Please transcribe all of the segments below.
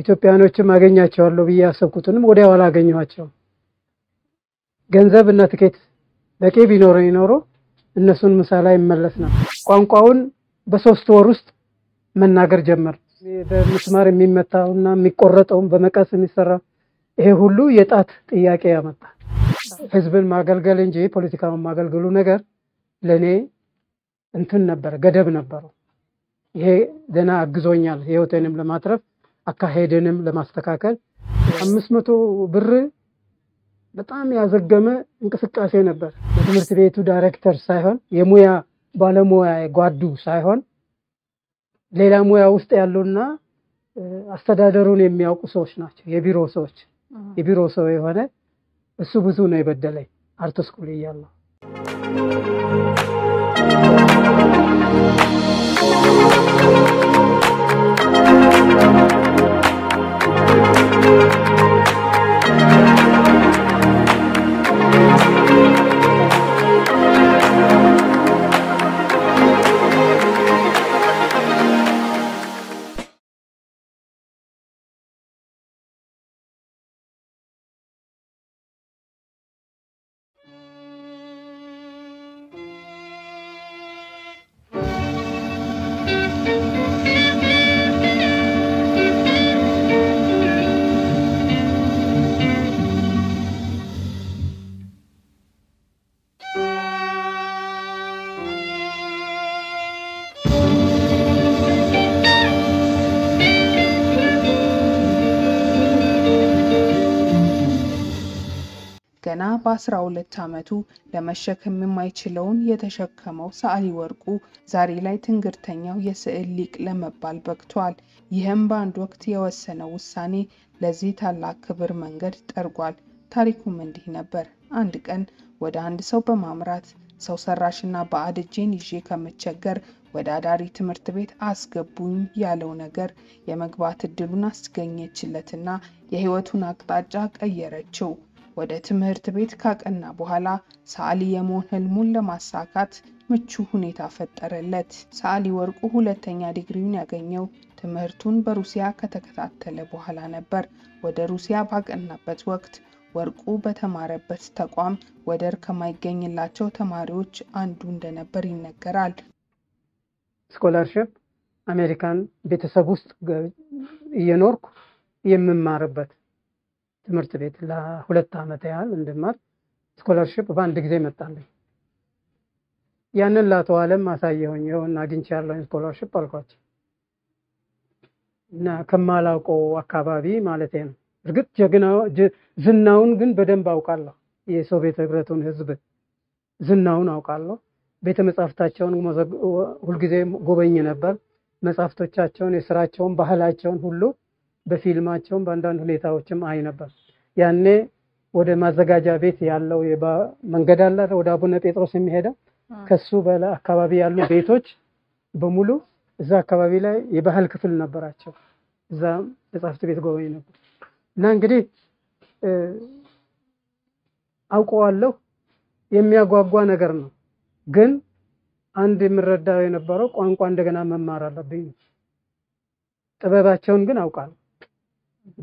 ኢትዮጵያኖችም አገኛቸዋለሁ ብዬ ያሰብኩትንም ወዲያው አላገኘኋቸው ገንዘብና ትኬት በቂ ቢኖረኝ ኖሮ እነሱን ምሳሌ ይመለስ ነው ቋንቋውን በ3 ወር ውስጥ መናገር ጀመር በመስማር የሚመታውና የሚቆረጠው በመቀስ የሚሰራ ይሄ ሁሉ የጣት ጥያቄ ያመጣ ህዝብን ማገልገል እንጂ ፖለቲካውን ማገልገሉ ነገር ለኔ እንትን ነበር ገደብ ነበር ይሄ ደና አግዞኛል ህይወቴንም ለማትረፍ አካሄደንም ለማስተካከል 500 ብር በጣም ያዘገመ እንቅስቃሴ ነበር የትምህርት ቤቱ ዳይሬክተር ሳይሆን የሙያ ባለሙያ ጓዱ ሳይሆን ሌላ ሙያ ውስጥ ያሉና አስተዳደሩን የሚያውቁ ሰዎች ናቸው የቢሮ ሰው የሆነ እሱ ብዙ ነው የበደለኝ አርት ስኩል እያለሁ ገና በ12 ዓመቱ ለመሸከም የማይችለውን የተሸከመው ሰዓሊ ወርቁ ዛሬ ላይ ትንግርተኛው የስዕል ሊቅ ለመባል በቅቷል ይህም በአንድ ወቅት የወሰነው ውሳኔ ለዚህ ታላቅ ክብር መንገድ ጠርጓል ታሪኩም እንዲህ ነበር አንድ ቀን ወደ አንድ ሰው በማምራት ሰው ሰራሽና ባዕድጄን ይዤ ከመቸገር ወደ አዳሪ ትምህርት ቤት አስገቡኝ ያለው ነገር የመግባት እድሉን አስገኘችለትና የህይወቱን አቅጣጫ ቀየረችው ወደ ትምህርት ቤት ካቀና በኋላ ሰዓሊ የመሆን ህልሙን ለማሳካት ምቹ ሁኔታ ፈጠረለት ሰዓሊ ወርቁ ሁለተኛ ዲግሪውን ያገኘው ትምህርቱን በሩሲያ ከተከታተለ በኋላ ነበር ወደ ሩሲያ ባቀናበት ወቅት ወርቁ በተማረበት ተቋም ወደር ከማይገኝላቸው ተማሪዎች አንዱ እንደነበር ይነገራል ስኮላርሺፕ አሜሪካን ቤተሰብ ውስጥ እየኖርኩ የምማርበት ትምህርት ቤት ለ2 አመት ያህል እንድማር ስኮላርሺፕ በአንድ ጊዜ መጣልኝ ያንን ላቶ ዓለም ማሳየሁኝ ይሁን አግኝቻለሁ ስኮላርሺፕ አልኳቸው እና ከማላውቀው አካባቢ ማለት ነው እርግጥ ዝናውን ግን በደንብ አውቃለሁ የሶቪየት ህብረቱን ህዝብ ዝናውን አውቃለሁ ቤተ መጻሕፍታቸውን ሁሉ ጊዜ ጎበኝ ነበር መጻሕፍቶቻቸውን የሥራቸውን ባህላቸውን ሁሉ በፊልማቸውም በአንዳንድ ሁኔታዎችም አይ ነበር ያኔ ወደ ማዘጋጃ ቤት ያለው መንገድ አለ ወደ አቡነ ጴጥሮስ የሚሄደው ከሱ በላ አካባቢ ያሉ ቤቶች በሙሉ እዛ አካባቢ ላይ የባህል ክፍል ነበራቸው እዛ መጻሕፍት ቤት ጎበኝ ነበር እና እንግዲህ አውቀዋለሁ የሚያጓጓ ነገር ነው ግን አንድ የምረዳው የነበረው ቋንቋ እንደገና መማር አለብኝ ጥበባቸውን ግን አውቃለሁ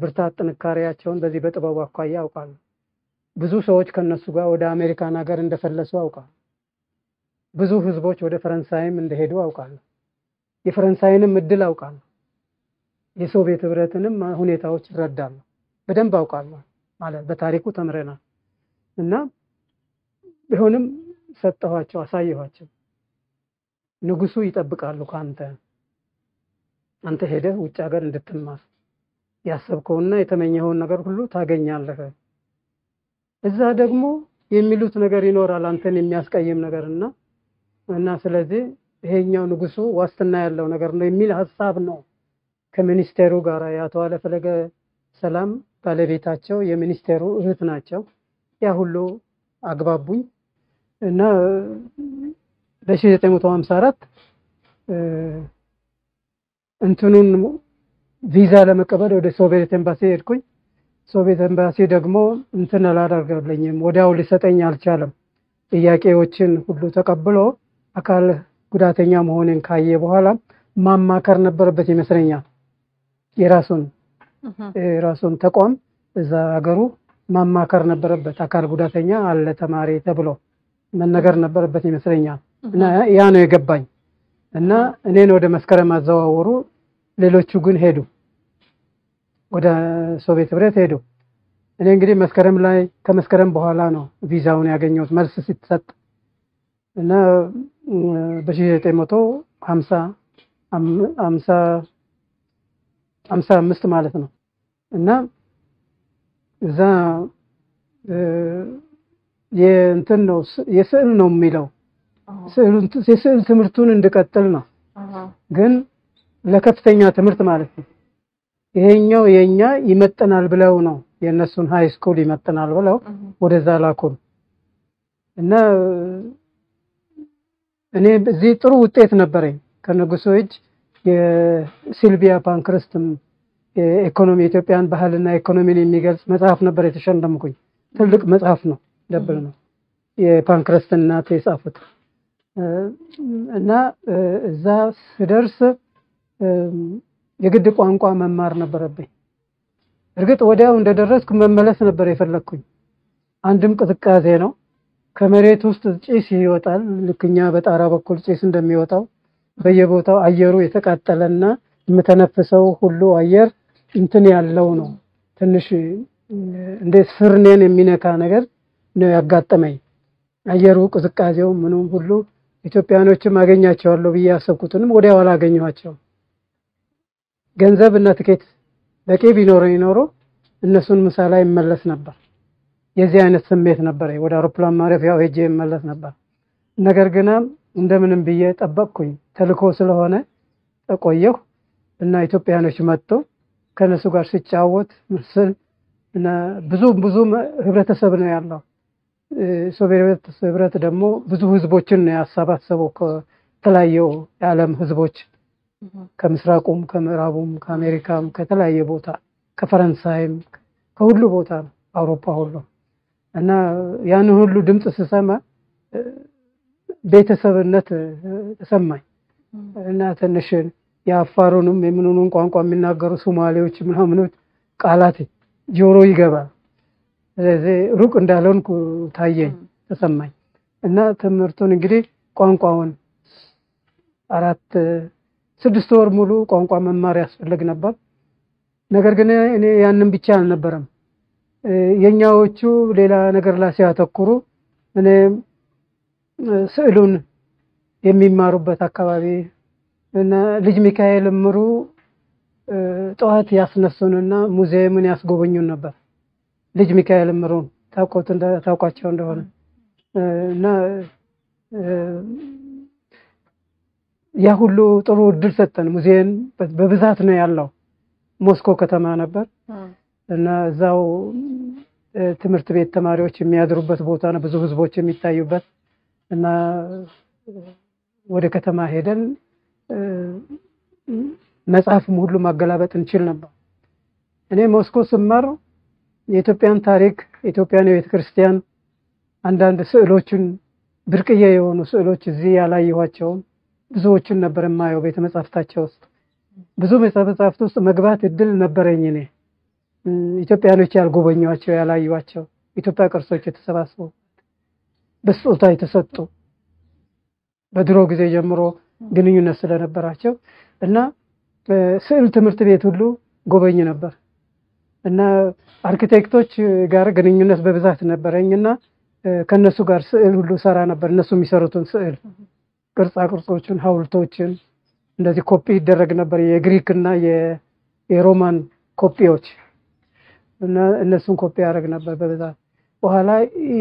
ብርታት ጥንካሬያቸውን በዚህ በጥበቡ አኳያ አውቃለሁ ብዙ ሰዎች ከነሱ ጋር ወደ አሜሪካን ሀገር እንደፈለሱ አውቃለሁ ብዙ ህዝቦች ወደ ፈረንሳይም እንደሄዱ አውቃለሁ የፈረንሳይንም እድል አውቃለሁ የሶቪየት ህብረትንም ሁኔታዎች ይረዳሉ በደንብ አውቃለሁ ማለት በታሪኩ ተምረናል እና ቢሆንም ሰጠኋቸው አሳየኋቸው ንጉሱ ይጠብቃሉ አንተ ሄደህ ውጭ ሀገር እንድትማር ያሰብከውና የተመኘኸውን ነገር ሁሉ ታገኛለህ እዛ ደግሞ የሚሉት ነገር ይኖራል አንተን የሚያስቀይም ነገርና ስለዚህ ይሄኛው ንጉሱ ዋስትና ያለው ነገር ነው የሚል ሐሳብ ነው ከሚኒስቴሩ ጋር ያቶ አለፈለገ ሰላም ባለቤታቸው የሚኒስቴሩ እህት ናቸው ያ ሁሉ አግባቡኝ እና በ1954 እንትኑን ቪዛ ለመቀበል ወደ ሶቪየት ኤምባሲ ሄድኩኝ ሶቪየት ኤምባሲ ደግሞ እንትን አላደረገልኝም ወዲያው ሊሰጠኝ አልቻለም ጥያቄዎችን ሁሉ ተቀብሎ አካል ጉዳተኛ መሆኔን ካየ በኋላ ማማከር ነበርበት ይመስለኛል የራሱን ራሱን ተቋም እዛ ሀገሩ ማማከር ነበረበት። አካል ጉዳተኛ አለ ተማሪ ተብሎ መነገር ነበረበት ይመስለኛል። እና ያ ነው የገባኝ። እና እኔን ወደ መስከረም አዘዋወሩ። ሌሎቹ ግን ሄዱ፣ ወደ ሶቪየት ህብረት ሄዱ። እኔ እንግዲህ መስከረም ላይ ከመስከረም በኋላ ነው ቪዛውን ያገኘሁት መልስ ሲሰጥ እና በ1955 ማለት ነው። እና እዛ የእንትን ነው የስዕል ነው የሚለው የስዕል ትምህርቱን እንድቀጥል ነው፣ ግን ለከፍተኛ ትምህርት ማለት ነው። ይሄኛው የኛ ይመጥናል ብለው ነው የነሱን ሃይ ስኩል ይመጥናል ብለው ወደዛ ላኩን እና እኔ እዚህ ጥሩ ውጤት ነበረኝ። ከንጉሱ እጅ የሲልቪያ ፓንክረስትም የኢኮኖሚ ኢትዮጵያን ባህልና ኢኮኖሚን የሚገልጽ መጽሐፍ ነበር የተሸለምኩኝ። ትልቅ መጽሐፍ ነው፣ ደብል ነው። የፓንክረስት እናት የጻፉት እና እዛ ስደርስ የግድ ቋንቋ መማር ነበረብኝ። እርግጥ ወዲያው እንደደረስኩ መመለስ ነበር የፈለኩኝ። አንድም ቅዝቃዜ ነው፣ ከመሬት ውስጥ ጭስ ይወጣል። ልክኛ በጣራ በኩል ጭስ እንደሚወጣው በየቦታው አየሩ የተቃጠለና የምተነፍሰው ሁሉ አየር እንትን ያለው ነው። ትንሽ እንደ ፍርኔን የሚነካ ነገር ነው ያጋጠመኝ። አየሩ ቅዝቃዜው ምኑም ሁሉ ኢትዮጵያኖችም አገኛቸዋለሁ ብዬ ያሰብኩትንም ወዲያው አላገኘኋቸውም። ገንዘብ እና ትኬት በቂ ቢኖረኝ ኖሮ እነሱን ምሳ ላይ መለስ ነበር። የዚህ አይነት ስሜት ነበር። ወደ አውሮፕላን ማረፊያው ሄጄ መለስ ነበር። ነገር ግን እንደምንም ብዬ ጠበቅኩኝ። ተልኮ ስለሆነ ቆየሁ እና ኢትዮጵያኖች መጡ። ከነሱ ጋር ሲጫወት ምስል እና ብዙ ህብረተሰብ ነው ያለው። ሶቪየት ህብረት ደግሞ ብዙ ህዝቦችን ነው ያሰባሰበው፣ ከተለያዩ የዓለም ህዝቦች ከምስራቁም ከምዕራቡም ከአሜሪካም ከተለያየ ቦታ ከፈረንሳይም ከሁሉ ቦታ ነው አውሮፓ ሁሉ። እና ያን ሁሉ ድምጽ ስሰማ ቤተሰብነት ተሰማኝ እና ትንሽ የአፋሩንም የምኑንም ቋንቋ የሚናገሩ ሶማሌዎች ምናምኖች ቃላት ጆሮ ይገባል። ስለዚህ ሩቅ እንዳልሆንኩ ታየኝ ተሰማኝ። እና ትምህርቱን እንግዲህ ቋንቋውን 6 ወር ሙሉ ቋንቋ መማር ያስፈልግ ነበር። ነገር ግን እኔ ያንን ብቻ አልነበረም። የኛዎቹ ሌላ ነገር ላይ ሲያተኩሩ እኔ ስዕሉን የሚማሩበት አካባቢ እና ልጅ ሚካኤል ምሩ ጠዋት ያስነሱንና ሙዚየምን ያስጎበኙን ነበር። ልጅ ሚካኤል ምሩን ታውቋቸው እንደሆነ እና ያ ሁሉ ጥሩ እድል ሰጠን። ሙዚየም በብዛት ነው ያለው። ሞስኮ ከተማ ነበር እና እዛው ትምህርት ቤት ተማሪዎች የሚያድሩበት ቦታ ነው፣ ብዙ ህዝቦች የሚታዩበት እና ወደ ከተማ ሄደን መጽሐፍም ሁሉ ማገላበጥ እንችል ነበር። እኔ ሞስኮ ስማር የኢትዮጵያን ታሪክ፣ የኢትዮጵያን የቤተክርስቲያን አንዳንድ ስዕሎችን ብርቅዬ የሆኑ ስዕሎች እዚህ ያላየኋቸውን ብዙዎችን ነበር የማየው ቤተ መጻሕፍታቸው ውስጥ። ብዙ ቤተ መጻሕፍት ውስጥ መግባት እድል ነበረኝ። እኔ ኢትዮጵያኖች ያልጎበኟቸው ያላዩዋቸው ኢትዮጵያ ቅርሶች የተሰባሰቡ በስጦታ የተሰጡ በድሮ ጊዜ ጀምሮ ግንኙነት ስለነበራቸው እና ስዕል ትምህርት ቤት ሁሉ ጎበኝ ነበር እና አርኪቴክቶች ጋር ግንኙነት በብዛት ነበረኝና ከነሱ ጋር ስዕል ሁሉ ሰራ ነበር። እነሱ የሚሰሩትን ስዕል ቅርጻ ቅርጾችን፣ ሐውልቶችን እንደዚህ ኮፒ ይደረግ ነበር። የግሪክ እና የሮማን ኮፒዎች እና እነሱን ኮፒ ያደርግ ነበር በብዛት። በኋላ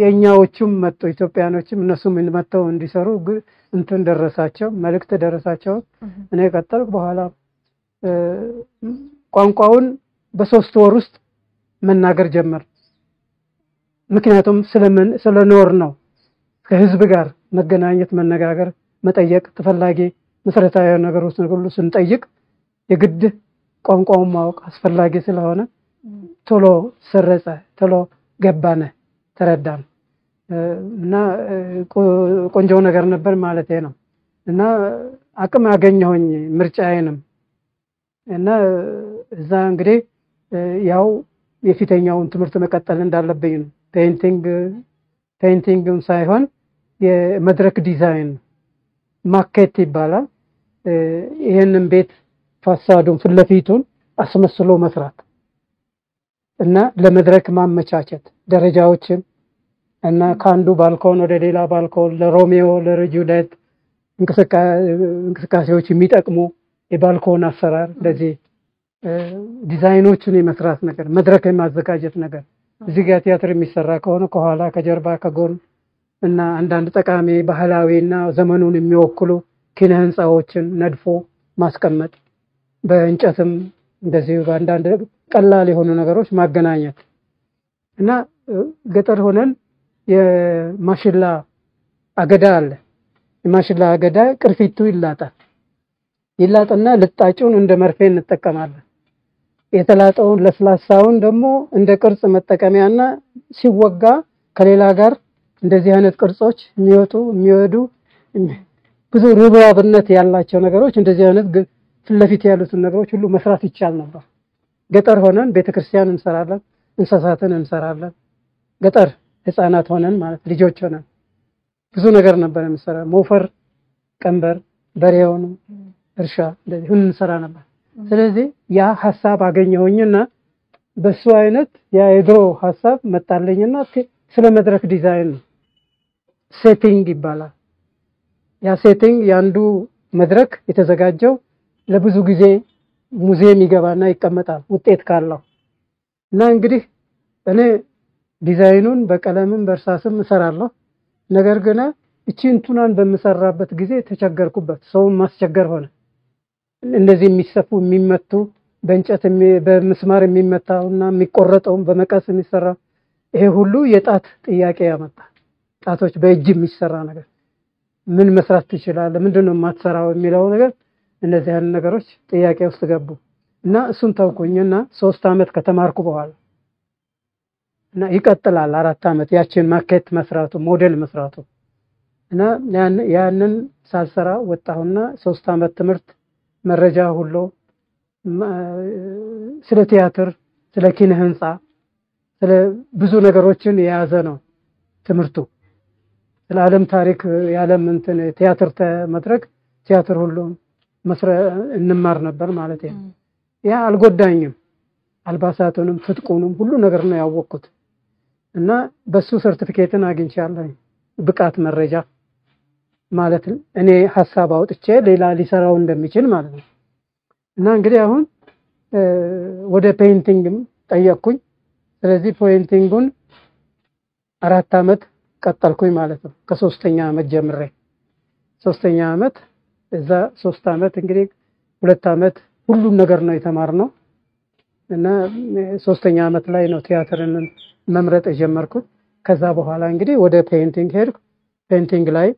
የኛዎቹም መጡ ኢትዮጵያኖችም እነሱም መጥተው እንዲሰሩ እንትን ደረሳቸው፣ መልእክት ደረሳቸው። እኔ ቀጠልኩ። በኋላ ቋንቋውን በ3 ወር ውስጥ መናገር ጀመር። ምክንያቱም ስለኖር ነው። ከህዝብ ጋር መገናኘት፣ መነጋገር፣ መጠየቅ ተፈላጊ መሰረታዊ ነገሮች ሁሉ ስንጠይቅ የግድ ቋንቋውን ማወቅ አስፈላጊ ስለሆነ ቶሎ ሰረጸ፣ ቶሎ ገባነ፣ ተረዳን እና ቆንጆ ነገር ነበር ማለት ነው። እና አቅም አገኘሁኝ ምርጫዬንም እና እዛ እንግዲህ ያው የፊተኛውን ትምህርት መቀጠል እንዳለብኝ ነው። ፔይንቲንግም ሳይሆን የመድረክ ዲዛይን ማኬት ይባላል። ይሄንን ቤት ፋሳዱን ፍለፊቱን አስመስሎ መስራት እና ለመድረክ ማመቻቸት ደረጃዎችን እና ካንዱ ባልኮን ወደ ሌላ ባልኮን ለሮሚዮ ለጁሊየት እንቅስቃሴዎች የሚጠቅሙ የባልኮን አሰራር እንደዚህ ዲዛይኖችን የመስራት ነገር መድረክ የማዘጋጀት ነገር እዚህ ጋር ቲያትር የሚሰራ ከሆነ ከኋላ ከጀርባ ከጎን እና አንዳንድ ጠቃሚ ባህላዊና ዘመኑን የሚወክሉ ኪነ ህንፃዎችን ነድፎ ማስቀመጥ በእንጨትም እንደዚህ በአንዳንድ ቀላል የሆኑ ነገሮች ማገናኘት እና ገጠር ሆነን የማሽላ አገዳ አለ። የማሽላ አገዳ ቅርፊቱ ይላጥና ልጣጩን እንደ መርፌ እንጠቀማለን። የተላጠውን ለስላሳውን ደግሞ እንደ ቅርጽ መጠቀሚያና ሲወጋ ከሌላ ጋር እንደዚህ አይነት ቅርጾች የሚወዱ ብዙ ርብራብነት ያላቸው ነገሮች እንደዚህ አይነት ፍለፊት ያሉትን ነገሮች ሁሉ መስራት ይቻል ነበር። ገጠር ሆነን ቤተክርስቲያን እንሰራለን፣ እንስሳትን እንሰራለን። ገጠር ህፃናት ሆነን ማለት ልጆች ሆነን ብዙ ነገር ነበር የምንሰራ። ሞፈር፣ ቀንበር፣ በሬውን እርሻ እንደዚህ ሁሉ እንሰራ ነበር። ስለዚህ ያ ሐሳብ አገኘሁኝና በሱ አይነት ያ የድሮ ሐሳብ መጣለኝና ስለ መድረክ ዲዛይን ሴቲንግ ይባላል። ያ ሴቲንግ ያንዱ መድረክ የተዘጋጀው ለብዙ ጊዜ ሙዚየም ይገባና ይቀመጣል ውጤት ካለው እና እንግዲህ እኔ ዲዛይኑን በቀለምም በእርሳስም እሰራለሁ። ነገር ግን እቺ እንትናን በመሰራበት ጊዜ ተቸገርኩበት። ሰውን ማስቸገር ሆነ። እንደዚህ የሚሰፉ የሚመቱ በእንጨት በመስማር የሚመታውና የሚቆረጠው በመቀስ የሚሰራ ይሄ ሁሉ የጣት ጥያቄ ያመጣ። ጣቶች በእጅ የሚሰራ ነገር ምን መስራት ትችላለህ? ምንድነው የማትሰራው የሚለው ነገር እነዚህ አይነት ነገሮች ጥያቄ ውስጥ ገቡ እና እሱን ተውኩኝና 3 አመት ከተማርኩ በኋላ እና ይቀጥላል 4 አመት ያችን ማኬት መስራቱ ሞዴል መስራቱ እና ያንን ሳልሰራ ወጣሁና 3 አመት ትምህርት መረጃ ሁሉ ስለ ቲያትር ስለ ኪነ ህንፃ ስለ ብዙ ነገሮችን የያዘ ነው ትምህርቱ። ስለ ዓለም ታሪክ የዓለም እንትን ቲያትር መድረክ ቲያትር ሁሉ እንማር ነበር ማለት ነው። ያ አልጎዳኝም። አልባሳቱንም ትጥቁንም ሁሉ ነገር ነው ያወቅኩት እና በሱ ሰርቲፊኬትን አግኝቻለሁ። ብቃት መረጃ ማለት እኔ ሐሳብ አውጥቼ ሌላ ሊሰራው እንደሚችል ማለት ነው። እና እንግዲህ አሁን ወደ ፔይንቲንግም ጠየቅኩኝ። ስለዚህ ፔይንቲንጉን 4 አመት ቀጠልኩኝ ማለት ነው። ከ3ኛ አመት ጀምሬ 3ኛ አመት እዛ 3 አመት እንግዲህ 2 አመት ሁሉም ነገር ነው የተማርነው እና 3ኛ አመት ላይ ነው ቲያትርን መምረጥ የጀመርኩት። ከዛ በኋላ እንግዲህ ወደ ፔይንቲንግ ሄድኩ። ፔይንቲንግ ላይ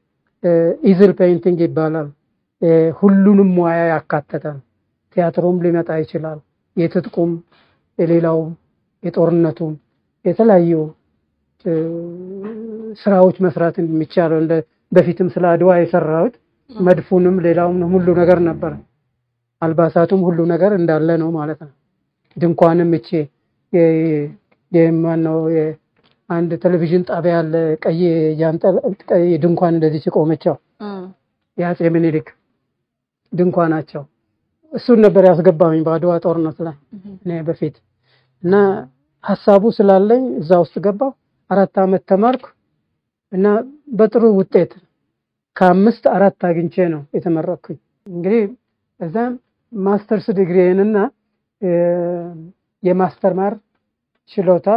ኢዝል ፔይንቲንግ ይባላል። ሁሉንም ሙያ ያካተተ ቲያትሩም ሊመጣ ይችላል። የትጥቁም የሌላውም የጦርነቱም የተለያዩ ስራዎች መስራት የሚቻለው እንደ በፊትም ስለ አድዋ የሰራሁት መድፉንም ሌላውም ሁሉ ነገር ነበር። አልባሳቱም ሁሉ ነገር እንዳለ ነው ማለት ነው። ድንኳንም እቺ የማነው አንድ ቴሌቪዥን ጣቢያ ያለ ቀይ ድንኳን እንደዚህ ሲቆመቻው የአፄ ምኒልክ ድንኳናቸው እሱን ነበር ያስገባኝ በአድዋ ጦርነት ላይ እኔ በፊት እና ሐሳቡ ስላለኝ እዛ ውስጥ ገባው። 4 አመት ተማርኩ እና በጥሩ ውጤት ከ5 4 አግኝቼ ነው የተመረቅኩኝ። እንግዲህ እዛ ማስተርስ ዲግሪዬንና የማስተማር ችሎታ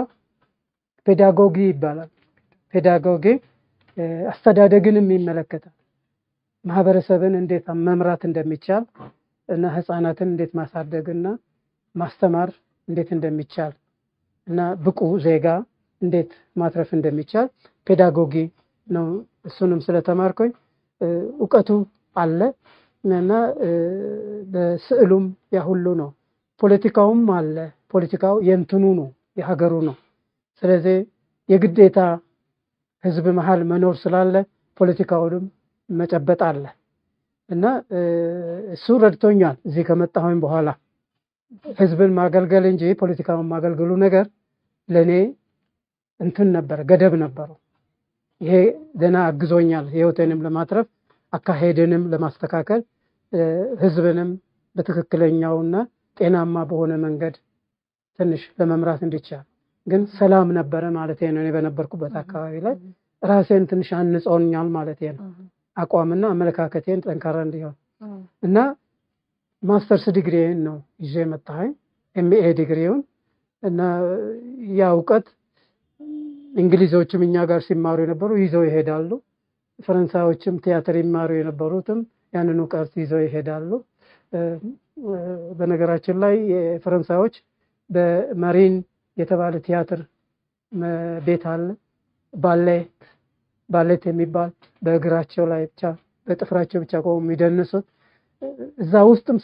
ፔዳጎጊ ይባላል። ፔዳጎጊ አስተዳደግንም ይመለከታል። ማህበረሰብን እንዴት መምራት እንደሚቻል እና ህፃናትን እንዴት ማሳደግና ማስተማር እንዴት እንደሚቻል እና ብቁ ዜጋ እንዴት ማትረፍ እንደሚቻል ፔዳጎጊ ነው። እሱንም ስለተማርኩኝ ዕውቀቱ አለ እና በስዕሉም ያ ሁሉ ነው። ፖለቲካውም አለ። ፖለቲካው የእንትኑ ነው የሀገሩ ነው። ስለዚህ የግዴታ ህዝብ መሃል መኖር ስላለ ፖለቲካውንም መጨበጥ አለ እና እሱ ረድቶኛል እዚህ ከመጣሁኝ በኋላ ህዝብን ማገልገል እንጂ ፖለቲካውን ማገልገሉ ነገር ለኔ እንትን ነበር ገደብ ነበረው። ይሄ ደና አግዞኛል ህይወቴንም ለማትረፍ አካሄድንም ለማስተካከል ህዝብንም በትክክለኛውና ጤናማ በሆነ መንገድ ትንሽ ለመምራት እንዲቻል ግን ሰላም ነበረ ማለት ነው። እኔ በነበርኩበት አካባቢ ላይ ራሴን ትንሽ አንጾኛል ማለት ነው። አቋምና አመለካከቴን ጠንካራ እንዲሆን እና ማስተርስ ዲግሪዬን ነው ይዤ መጣሁ። ኤምኤ ዲግሪውን እና ያ እውቀት እንግሊዞችም እኛ ጋር ሲማሩ የነበሩ ይዘው ይሄዳሉ። ፈረንሳዮችም ቲያትር ይማሩ የነበሩትም ያንን እውቀት ይዘው ይሄዳሉ። በነገራችን ላይ ፈረንሳዮች በማሪን የተባለ ቲያትር ቤት አለ። ባሌት የሚባል በእግራቸው ላይ ብቻ በጥፍራቸው ብቻ ቆመው የሚደንሱት እዛ ውስጥም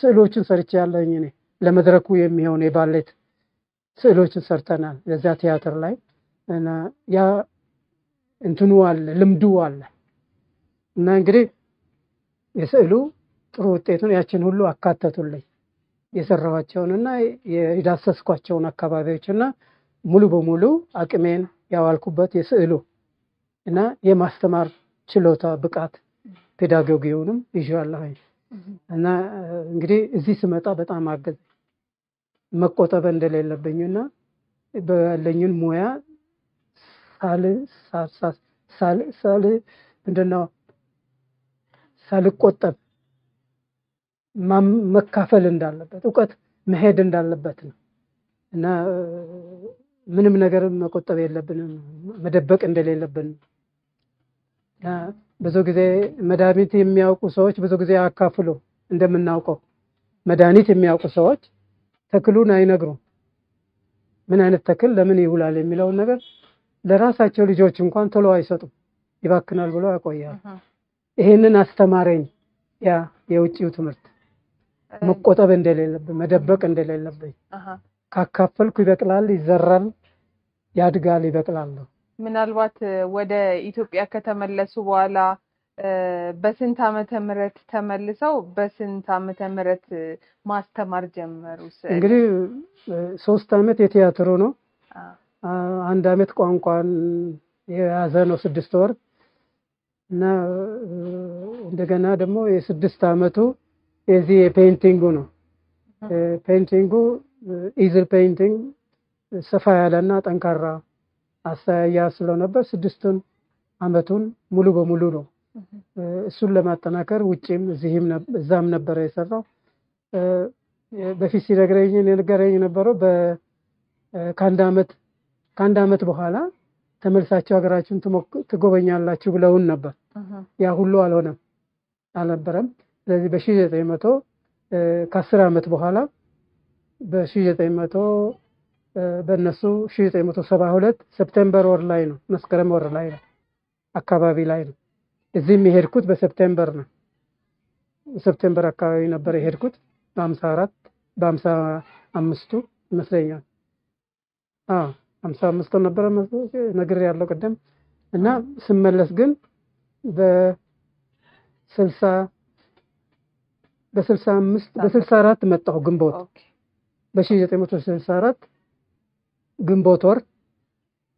ስዕሎችን ሰርቼ ያለኝ እኔ ለመድረኩ የሚሆን የባሌት ስዕሎችን ሰርተናል ለዛ ቲያትር ላይ እና ያ እንትኑ አለ ልምዱ አለ እና እንግዲህ የስዕሉ ጥሩ ውጤቱን ያችን ሁሉ አካተቱልኝ የሰራኋቸውንና የዳሰስኳቸውን አካባቢዎችና ሙሉ በሙሉ አቅሜን ያዋልኩበት የስዕሉ እና የማስተማር ችሎታ ብቃት ፔዳጎጊውንም ይዣለሁ እና እንግዲህ እዚህ ስመጣ በጣም አገዘ መቆጠብ እንደሌለብኝና ባለኝን ሙያ ሳልቆጠብ መካፈል እንዳለበት እውቀት መሄድ እንዳለበት ነው እና ምንም ነገር መቆጠብ የለብንም መደበቅ እንደሌለብን ብዙ ጊዜ መድኃኒት የሚያውቁ ሰዎች ብዙ ጊዜ አካፍሉ እንደምናውቀው መድኃኒት የሚያውቁ ሰዎች ተክሉን አይነግሩም ምን አይነት ተክል ለምን ይውላል የሚለውን ነገር ለራሳቸው ልጆች እንኳን ቶሎ አይሰጡም ይባክናል ብለው ያቆያል ይሄንን አስተማረኝ ያ የውጪው ትምህርት መቆጠብ እንደሌለብን መደበቅ እንደሌለብን ካካፈልኩ ይበቅላል ይዘራል ያድጋል ይበቅላል ምናልባት ወደ ኢትዮጵያ ከተመለሱ በኋላ በስንት ዓመተ ምህረት ተመልሰው በስንት ዓመተ ምህረት ማስተማር ጀመሩ? እንግዲህ 3 ዓመት የቲያትሩ ነው 1 ዓመት ቋንቋን የያዘ ነው 6 ወር እና እንደገና ደግሞ የ6 ዓመቱ የዚህ የፔይንቲንጉ ነው ፔይንቲንጉ ኢዝል ፔይንቲንግ ሰፋ ያለና ጠንካራ አስተያያ ስለነበር 6 ዓመቱን ሙሉ በሙሉ ነው እሱን ለማጠናከር ውጪም እዚህም እዛም ነበር የሰራው በፊት ሲነግረኝ ነበረው ከአንድ ዓመት በኋላ ተመልሳችሁ ሀገራችሁን ትጎበኛላችሁ ብለውን ነበር ያ ሁሉ አልነበረም ስለዚህ በ1900 ከ10 ዓመት በኋላ በ1900 በእነሱ 1972 ሰፕቴምበር ወር ላይ ነው መስከረም ወር ላይ ነው አካባቢ ላይ ነው እዚህም የሄድኩት በሰፕቴምበር ነው ሰፕቴምበር አካባቢ ነበር የሄድኩት በ55 ይመስለኛል 55 ነበር ነገር ያለው ቀደም እና ስመለስ ግን በ64 መጣሁ ግንቦት በ1964 ግንቦት ወር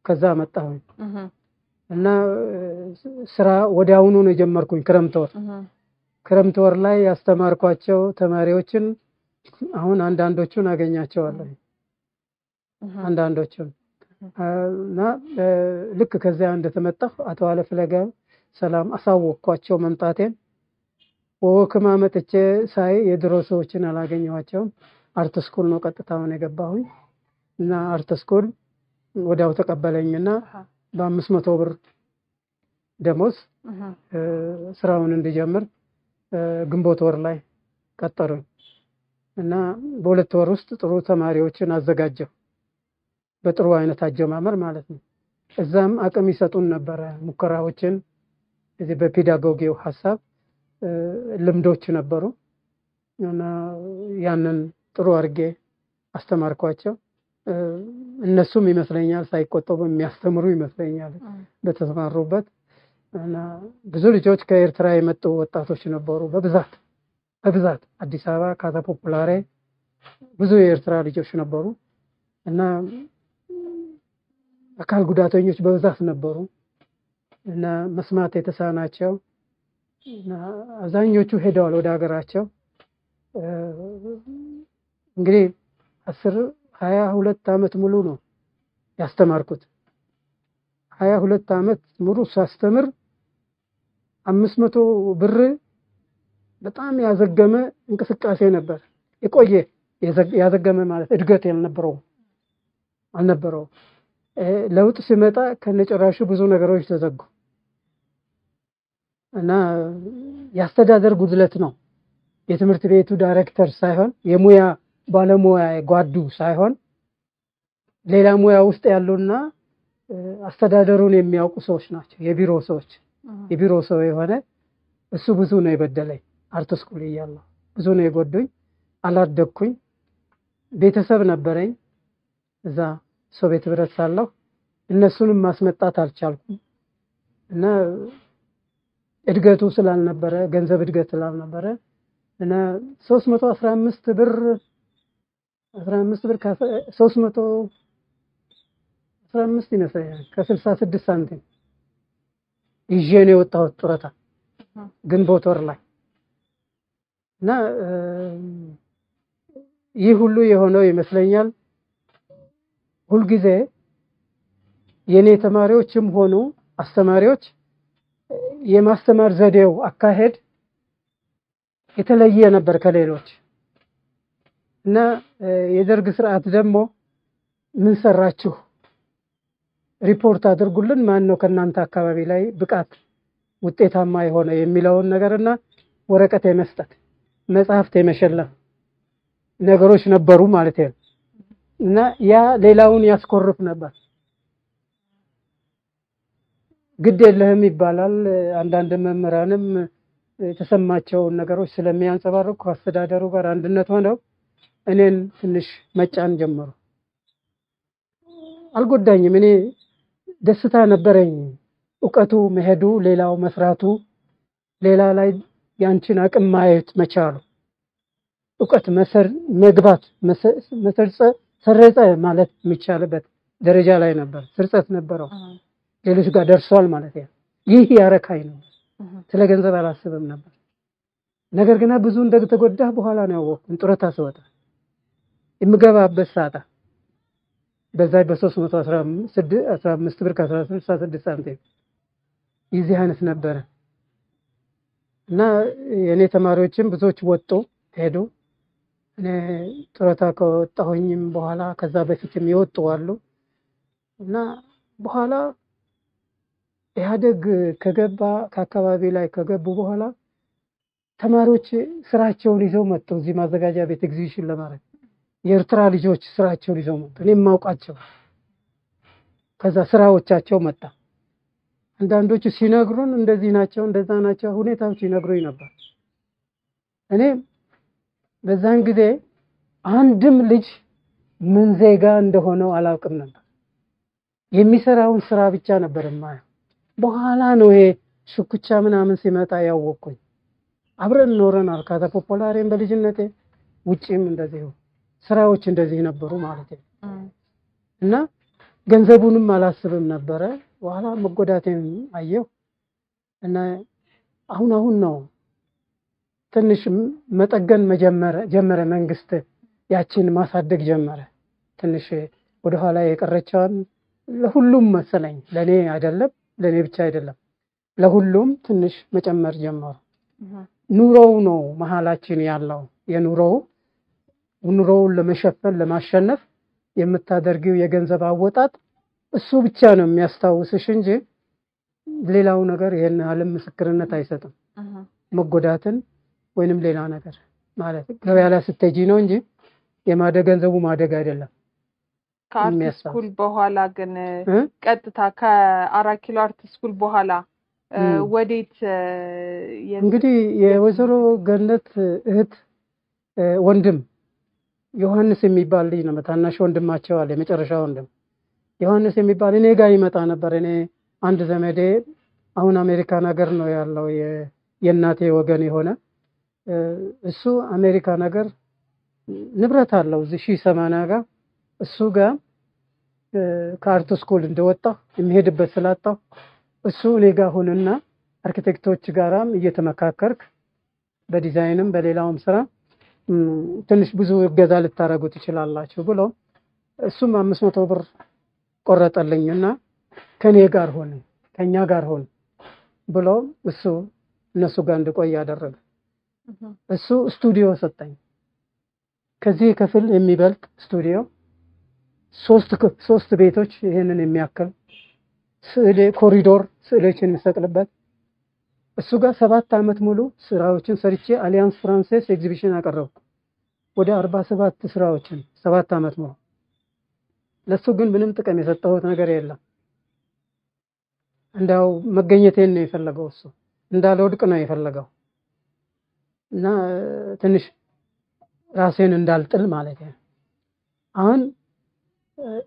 ከዛ መጣሁ እና ስራ ወዲያውኑ ነው የጀመርኩኝ ክረምት ወር ላይ ያስተማርኳቸው ተማሪዎችን አሁን አንዳንዶቹን አገኛቸዋለሁ አንዳንዶቹን እና ልክ ከዚያ እንደተመጣሁ አቶ አለፍለጋ ሰላም አሳወቅኳቸው መምጣቴን ወክማ መጥቼ ሳይ የድሮ ሰዎችን አላገኘኋቸውም አርት ስኩል ነው ቀጥታውን የገባሁኝ እና አርት ስኩል ወዲያው ተቀበለኝና በ500 ብር ደሞዝ ስራውን እንዲጀምር ግንቦት ወር ላይ ቀጠሩኝ እና በ2 ወር ውስጥ ጥሩ ተማሪዎችን አዘጋጀው በጥሩ አይነት አጀማመር ማለት ነው እዛም አቅም ይሰጡን ነበር ሙከራዎችን እዚህ በፔዳጎጊው ሐሳብ ልምዶች ነበሩ እና ያንን ጥሩ አርጌ አስተማርኳቸው እነሱም ይመስለኛል ሳይቆጠቡ የሚያስተምሩ ይመስለኛል በተሰማሩበት እና ብዙ ልጆች ከኤርትራ የመጡ ወጣቶች ነበሩ በብዛት አዲስ አበባ ካዛ ፖፑላሬ ብዙ የኤርትራ ልጆች ነበሩ እና አካል ጉዳተኞች በብዛት ነበሩ እና መስማት የተሳናቸው እና አብዛኞቹ ሄደዋል ወደ ሀገራቸው። እንግዲህ 22 ዓመት ሙሉ ነው ያስተማርኩት። 22 ዓመት ሙሉ ሳስተምር 500 ብር በጣም ያዘገመ እንቅስቃሴ ነበር። የቆየ ያዘገመ ማለት እድገት አልነበረው። ለውጥ ሲመጣ ከነጨራሹ ብዙ ነገሮች ተዘጉ እና ያስተዳደር ጉድለት ነው። የትምህርት ቤቱ ዳይሬክተር ሳይሆን የሙያ ባለሙያ ጓዱ ሳይሆን ሌላ ሙያ ውስጥ ያሉና አስተዳደሩን የሚያውቁ ሰዎች ናቸው። የቢሮ ሰው የሆነ እሱ ብዙ ነው የበደለኝ። አርት ስኩል እያለሁ ብዙ ነው የጎዱኝ። አላደግኩኝ። ቤተሰብ ነበረኝ እዛ ሶቪየት ህብረት ሳለሁ እነሱንም ማስመጣት አልቻልኩም እና እድገቱ ስላልነበረ ገንዘብ እድገት ስላልነበረ እና 315 ብር 315 ይመስለኛል ከ66 ሳንቲም ይዤ ነው የወጣሁት ጡረታ ግንቦት ወር ላይ እና ይህ ሁሉ የሆነው ይመስለኛል ሁልጊዜ የኔ ተማሪዎችም ሆኑ አስተማሪዎች የማስተማር ዘዴው አካሄድ የተለየ ነበር ከሌሎች እና የደርግ ስርዓት ደግሞ ምን ሰራችሁ ሪፖርት አድርጉልን ማን ነው ከናንተ አካባቢ ላይ ብቃት ውጤታማ የሆነ የሚለውን ነገርና ወረቀት የመስጠት መጽሐፍት የመሸለም ነገሮች ነበሩ ማለት ነው እና ያ ሌላውን ያስኮርፍ ነበር። ግድ የለህም ይባላል። አንዳንድ መምህራንም የተሰማቸውን ነገሮች ስለሚያንጸባርቁ አስተዳደሩ ጋር አንድነት ሆነው እኔን ትንሽ መጫን ጀመሩ። አልጎዳኝም። እኔ ደስታ ነበረኝ። እውቀቱ መሄዱ፣ ሌላው መስራቱ፣ ሌላ ላይ ያንቺን አቅም ማየት መቻሉ፣ እውቀት መግባት ሰረጸ ማለት የሚቻልበት ደረጃ ላይ ነበር። ስርጸት ነበረው። ሌሎች ጋር ደርሷል ማለት ነው። ይህ ያረካኝ ነው። ስለ ገንዘብ አላስብም ነበር። ነገር ግን ብዙ እንደተጎዳህ በኋላ ነው ያወቅኩት። ጡረታ ስወጣ የምገባበት ሰዓት በዛ በ315 ብር ከ66 ሳንቲም ይዚህ አይነት ነበረ እና የኔ ተማሪዎችም ብዙዎች ወጡ ሄዱ። እኔ ጡረታ ከወጣሁኝም በኋላ ከዛ በፊትም ይወጡ አሉ እና በኋላ ኢህአደግ ከገባ ከአካባቢ ላይ ከገቡ በኋላ ተማሪዎች ስራቸውን ይዘው መጡ። እዚህ ማዘጋጃ ቤት ኤግዚቢሽን ለማድረግ የኤርትራ ልጆች ስራቸውን ይዘው መጡ። እኔም ማውቃቸው ከዛ ስራዎቻቸው መጣ። አንዳንዶቹ ሲነግሩን እንደዚህ ናቸው እንደዛ ናቸው ሁኔታዎች ይነግሩኝ ነበር። እኔ በዛን ጊዜ አንድም ልጅ ምን ዜጋ እንደሆነው አላውቅም ነበር። የሚሰራውን ስራ ብቻ ነበር የማየው። በኋላ ነው ይሄ ሽኩቻ ምናምን ሲመጣ ያወቅኩኝ። አብረን ኖረናል ካታ ፖፖላሬን በልጅነቴ ውጪም እንደዚህ ስራዎች እንደዚህ ነበሩ ማለት ነው እና ገንዘቡንም አላስብም ነበረ። በኋላ መጎዳቴን አየሁ እና አሁን ነው ትንሽ መጠገን ጀመረ። መንግስት ያችን ማሳደግ ጀመረ። ትንሽ ወደ ኋላ የቀረችውን ለሁሉም መሰለኝ፣ ለኔ አይደለም፣ ለኔ ብቻ አይደለም፣ ለሁሉም ትንሽ መጨመር ጀመሩ። ኑሮው ነው መሃላችን ያለው። ኑሮውን ለመሸፈን ለማሸነፍ የምታደርጊው የገንዘብ አወጣጥ እሱ ብቻ ነው የሚያስታውስሽ እንጂ ሌላው ነገር ይሄን ዓለም ምስክርነት አይሰጥም። መጎዳትን ወይንም ሌላ ነገር ማለት ገበያ ላይ ስትሄጂ ነው እንጂ ገንዘቡ ማደግ አይደለም። ከአርት ስኩል በኋላ ግን ቀጥታ ከ4 ኪሎ አርት ስኩል በኋላ ወዴት? እንግዲህ የወይዘሮ ገነት እህት ወንድም ዮሐንስ የሚባል ልጅ ነው። ታናሽ ወንድማቸው አለ፣ የመጨረሻ ወንድም ዮሐንስ የሚባል እኔ ጋር ይመጣ ነበር። እኔ አንድ ዘመዴ አሁን አሜሪካን ሀገር ነው ያለው፣ የእናቴ ወገን የሆነ እሱ አሜሪካን ሀገር ንብረት አለው እዚህ 1080 ጋር እሱ ጋር ከአርት ስኩል እንደወጣሁ የሚሄድበት ስላጣሁ እሱ እኔ ጋር ሆነና አርኪቴክቶች ጋራም እየተመካከርክ በዲዛይንም በሌላውም ስራ ትንሽ ብዙ እገዛ ልታረጉ ትችላላችሁ ብሎ እሱም 500 ብር ቆረጠልኝና ከኔ ጋር ሆነ ከኛ ጋር ሆነ ብሎ እሱ እነሱ ጋር እንድቆይ ያደረገ እሱ ስቱዲዮ ሰጠኝ። ከዚህ ክፍል የሚበልጥ ስቱዲዮ ሶስት ቤቶች ይሄንን የሚያክል ስዕል ኮሪዶር ስዕሎችን የሚሰቅልበት እሱ ጋር 7 ዓመት ሙሉ ስራዎችን ሰርቼ አሊያንስ ፍራንሴስ ኤግዚቢሽን አቀረብኩ። ወደ 47 ስራዎችን 7 ዓመት ሙሉ። ለሱ ግን ምንም ጥቅም የሰጠሁት ነገር የለም። እንዳው መገኘቴን ነው የፈለገው እሱ እንዳልወድቅ ነው የፈለገው እና ትንሽ ራሴን እንዳልጥል ማለት ነው። አሁን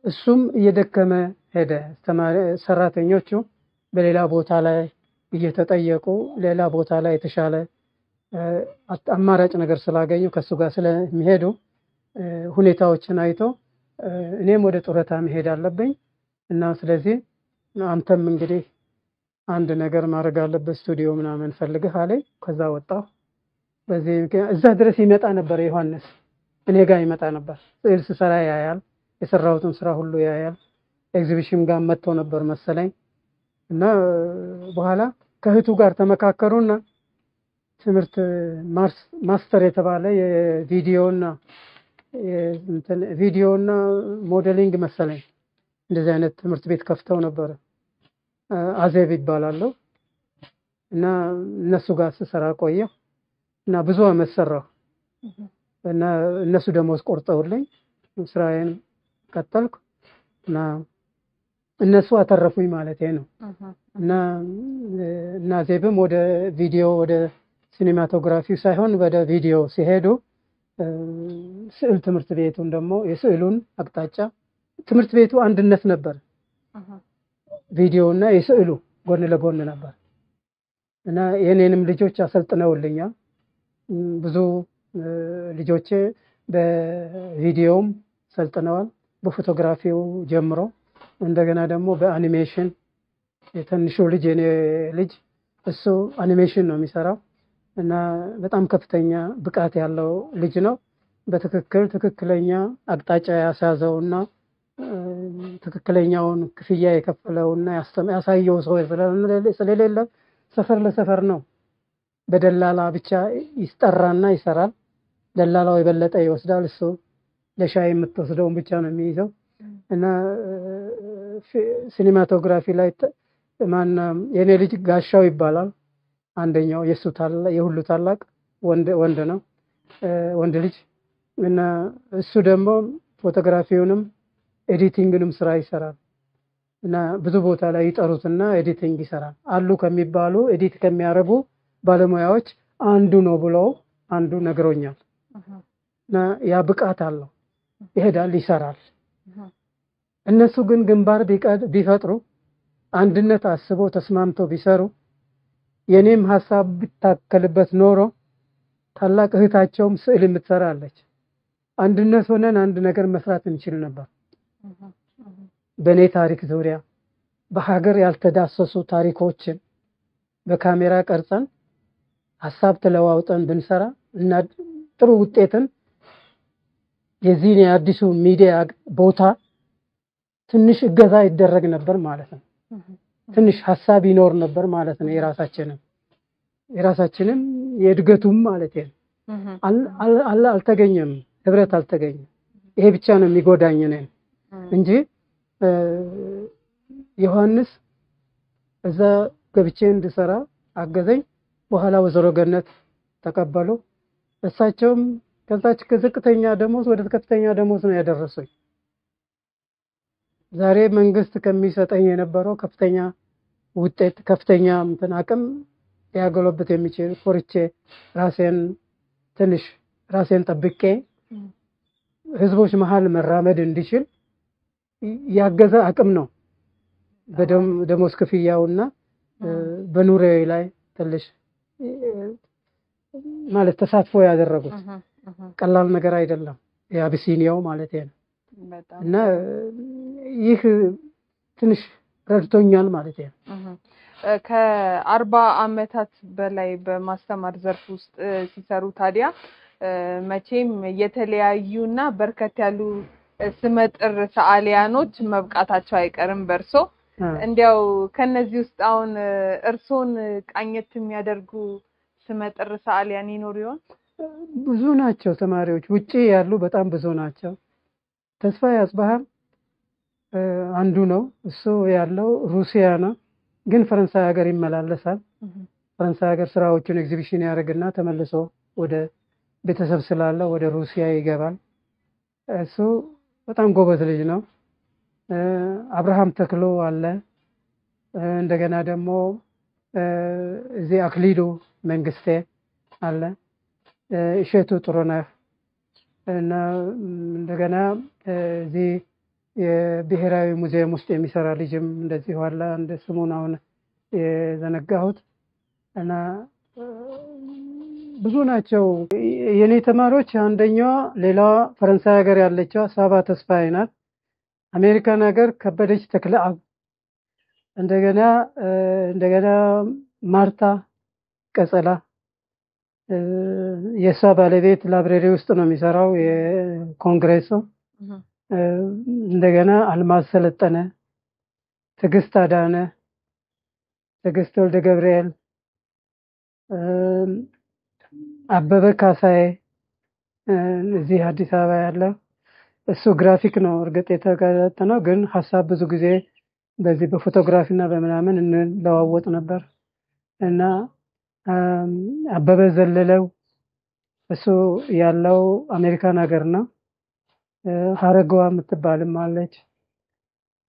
እሱም እየደከመ ሄደ። ሰራተኞቹ በሌላ ቦታ ላይ እየተጠየቁ ሌላ ቦታ ላይ የተሻለ አማራጭ ነገር ስላገኙ ከሱ ጋር ስለሚሄዱ ሁኔታዎችን አይቶ እኔም ወደ ጡረታ መሄድ አለብኝ እና ስለዚህ አንተም እንግዲህ አንድ ነገር ማድረግ አለበት ስቱዲዮ ምናምን ፈልገህ አለኝ። ከዛ ወጣሁ። በዚህ እዛ ድረስ ይመጣ ነበር ዮሐንስ እኔ ጋር ይመጣ ነበር። ስዕል ስሰራ ያያል፣ የሰራሁትን ስራ ሁሉ ያያል። ኤግዚቢሽን ጋር መጥቶ ነበር መሰለኝ እና በኋላ ከእህቱ ጋር ተመካከሩና ትምህርት ማስተር የተባለ ቪዲዮና ሞዴሊንግ መሰለኝ እንደዚህ አይነት ትምህርት ቤት ከፍተው ነበር። አዜብ ይባላል እና እነሱ ጋር ስሰራ ቆየሁ እና ብዙ አመት ሰራሁ እና እነሱ ደሞዝ ቆርጠውልኝ ስራዬን ቀጠልኩ እና እነሱ አተረፉኝ ማለት ነው። እና ዜብም ወደ ቪዲዮ ወደ ሲኒማቶግራፊው ሳይሆን ወደ ቪዲዮ ሲሄዱ ስዕል ትምህርት ቤቱን ደግሞ የስዕሉን አቅጣጫ ትምህርት ቤቱ አንድነት ነበር። ቪዲዮና የስዕሉ ጎን ለጎን ነበር እና የኔንም ልጆች አሰልጥነውልኛል። ብዙ ልጆቼ በቪዲዮም ሰልጥነዋል በፎቶግራፊው ጀምሮ እንደገና ደግሞ በአኒሜሽን የትንሹ ልጅ የኔ ልጅ እሱ አኒሜሽን ነው የሚሰራው እና በጣም ከፍተኛ ብቃት ያለው ልጅ ነው። ትክክለኛ አቅጣጫ ያሳዘውና ትክክለኛውን ክፍያ የከፈለውና ያሳየው ሰው ስለሌለ ሰፈር ለሰፈር ነው በደላላ ብቻ ይስጠራና ይሰራል። ደላላው የበለጠ ይወስዳል፣ እሱ ለሻይ የምትወስደውን ብቻ ነው የሚይዘው እና ሲኒማቶግራፊ ላይ የኔ ልጅ ጋሻው ይባላል። አንደኛው የሁሉ ታላቅ ወንድ ነው ወንድ ልጅ እና እሱ ደግሞ ፎቶግራፊውንም ኤዲቲንግንም ስራ ይሰራል እና ብዙ ቦታ ላይ ይጠሩትና ኤዲቲንግ ይሰራል። አሉ ከሚባሉ ኤዲት ከሚያረጉ ባለሙያዎች አንዱ ነው ብለው አንዱ ነግሮኛል እና ያ ብቃት አለው ይሄዳል ይሰራል። እነሱ ግን ግንባር ቢፈጥሩ አንድነት አስቦ ተስማምቶ ቢሰሩ የኔም ሐሳብ ቢታከልበት ኖሮ ታላቅ እህታቸውም ስዕል የምትሰራለች አንድነት ሆነን አንድ ነገር መስራት እንችል ነበር። በኔ ታሪክ ዙሪያ በሀገር ያልተዳሰሱ ታሪኮችን በካሜራ ቀርጸን ሐሳብ ተለዋውጠን ብንሰራ እና ጥሩ ውጤትን የዚህ የአዲሱ ሚዲያ ቦታ ትንሽ እገዛ ይደረግ ነበር ማለት ነው። ትንሽ ሐሳብ ይኖር ነበር ማለት ነው። የራሳችንም የእድገቱም ማለት ነው። አልተገኘም፣ ህብረት አልተገኘም። ይሄ ብቻ ነው የሚጎዳኝ ነው እንጂ ዮሐንስ እዛ ገብቼ እንድሰራ አገዘኝ። በኋላ ወይዘሮ ገነት ተቀበሉ። እሳቸውም ከዛች ከዝቅተኛ ደሞዝ ወደ ከፍተኛ ደሞዝ ነው ያደረሱኝ። ዛሬ መንግስት ከሚሰጠኝ የነበረው ከፍተኛ ውጤት ከፍተኛ አቅም ያገለበት የሚችል ኮርቼ ራሴን ጠብቄ ህዝቦች መሃል መራመድ እንዲችል ያገዘ አቅም ነው። በደሞዝ ክፍያውና በኑሮዬ ላይ ትንሽ ማለት ተሳትፎ ያደረጉት ቀላል ነገር አይደለም። የአቢሲኒያው ማለት ነው። በጣም እና ይህ ትንሽ ረድቶኛል ማለት ነው። ከ40 ዓመታት በላይ በማስተማር ዘርፍ ውስጥ ሲሰሩ ታዲያ መቼም የተለያዩና በርከት ያሉ ስመጥር ሰዓሊያኖች መብቃታቸው አይቀርም በርሶ። እንዲያው ከነዚህ ውስጥ አሁን እርሶን ቃኘት የሚያደርጉ ስመጥር ሰዓሊያን ይኖር ይሆን? ብዙ ናቸው ተማሪዎች፣ ውጪ ያሉ በጣም ብዙ ናቸው። ተስፋዬ አጽባሃ አንዱ ነው። እሱ ያለው ሩሲያ ነው፣ ግን ፈረንሳይ ሀገር ይመላለሳል። ፈረንሳይ ሀገር ስራዎቹን ኤግዚቢሽን ያደርግና ተመልሶ ወደ ቤተሰብ ስላለ ወደ ሩሲያ ይገባል። እሱ በጣም ጎበዝ ልጅ ነው። አብርሃም ተክሎ አለ። እንደገና ደግሞ እዚህ አክሊሉ መንግስቴ አለ። እሸቱ ጥሩነህ እና እንደገና እዚህ የብሔራዊ ሙዚየም ውስጥ የሚሰራ ልጅም እንደዚህ አለ። እንደ ስሙን አሁን የዘነጋሁት እና ብዙ ናቸው የኔ ተማሪዎች። አንደኛዋ ሌላዋ ፈረንሳይ ሀገር ያለችው ሳባ ተስፋዬ ናት። አሜሪካን ሀገር ከበደች ተክለአብ፣ እንደገና ማርታ ቀጸላ፣ የእሷ ባለቤት ላይብረሪ ውስጥ ነው የሚሰራው የኮንግሬሱ። እንደገና አልማዝ ሰለጠነ፣ ትዕግስት አዳነ፣ ትዕግስት ወልደ ገብርኤል፣ አበበ ካሳዬ እዚህ አዲስ አበባ ያለው እሱ ግራፊክ ነው እርግጥ የተገለጠነው፣ ግን ሀሳብ ብዙ ጊዜ በዚህ በፎቶግራፊ እና በምናምን እንለዋወጥ ነበር። እና አበበ ዘለለው እሱ ያለው አሜሪካን ሀገር ነው። ሀረገዋ የምትባልም አለች።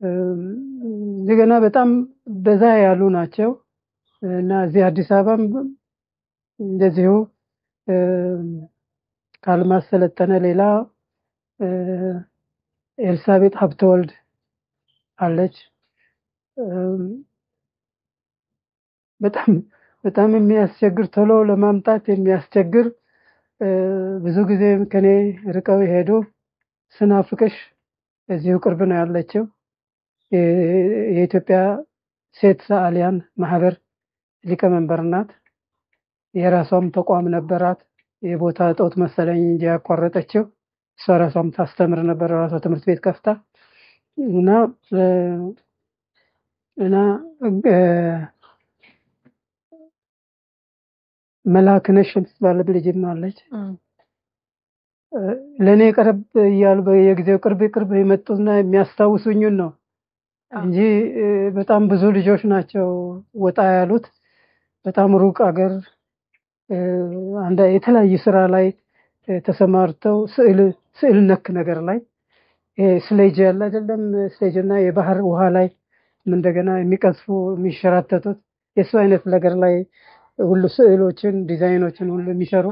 እንደገና በጣም በዛ ያሉ ናቸው። እና እዚህ አዲስ አበባም እንደዚሁ ከአልማዝ ሰለጠነ ሌላ ኤልሳቤጥ ሀብተወልድ አለች። በጣም የሚያስቸግር ቶሎ ለማምጣት የሚያስቸግር ብዙ ጊዜ ከኔ ርቀው ሄዱ። ስናፍቅሽ እዚሁ ቅርብ ነው ያለችው። የኢትዮጵያ ሴት ሰዓሊያን ማህበር ሊቀመንበር ናት። የራሷም ተቋም ነበራት። የቦታ እጦት መሰለኝ እንጂ ያቋረጠችው። እሷ ራሷም ታስተምር ነበር፣ ራሷ ትምህርት ቤት ከፍታ እና መላክነሽ የምትባል ልጅም አለች። ለኔ ቀረብ እያሉ በየጊዜው ቅርብ የመጡና የሚያስታውሱኝን ነው እንጂ በጣም ብዙ ልጆች ናቸው ወጣ ያሉት። በጣም ሩቅ አገር የተለያየ ስራ ላይ ተሰማርተው ስዕል ነክ ነገር ላይ ስሌጅ ያለ አይደለም፣ ስሌጅና የባህር ውሃ ላይ እንደገና የሚቀዝፉ የሚሸራተቱት የሱ አይነት ነገር ላይ ሁሉ ስዕሎችን ዲዛይኖችን ሁሉ የሚሰሩ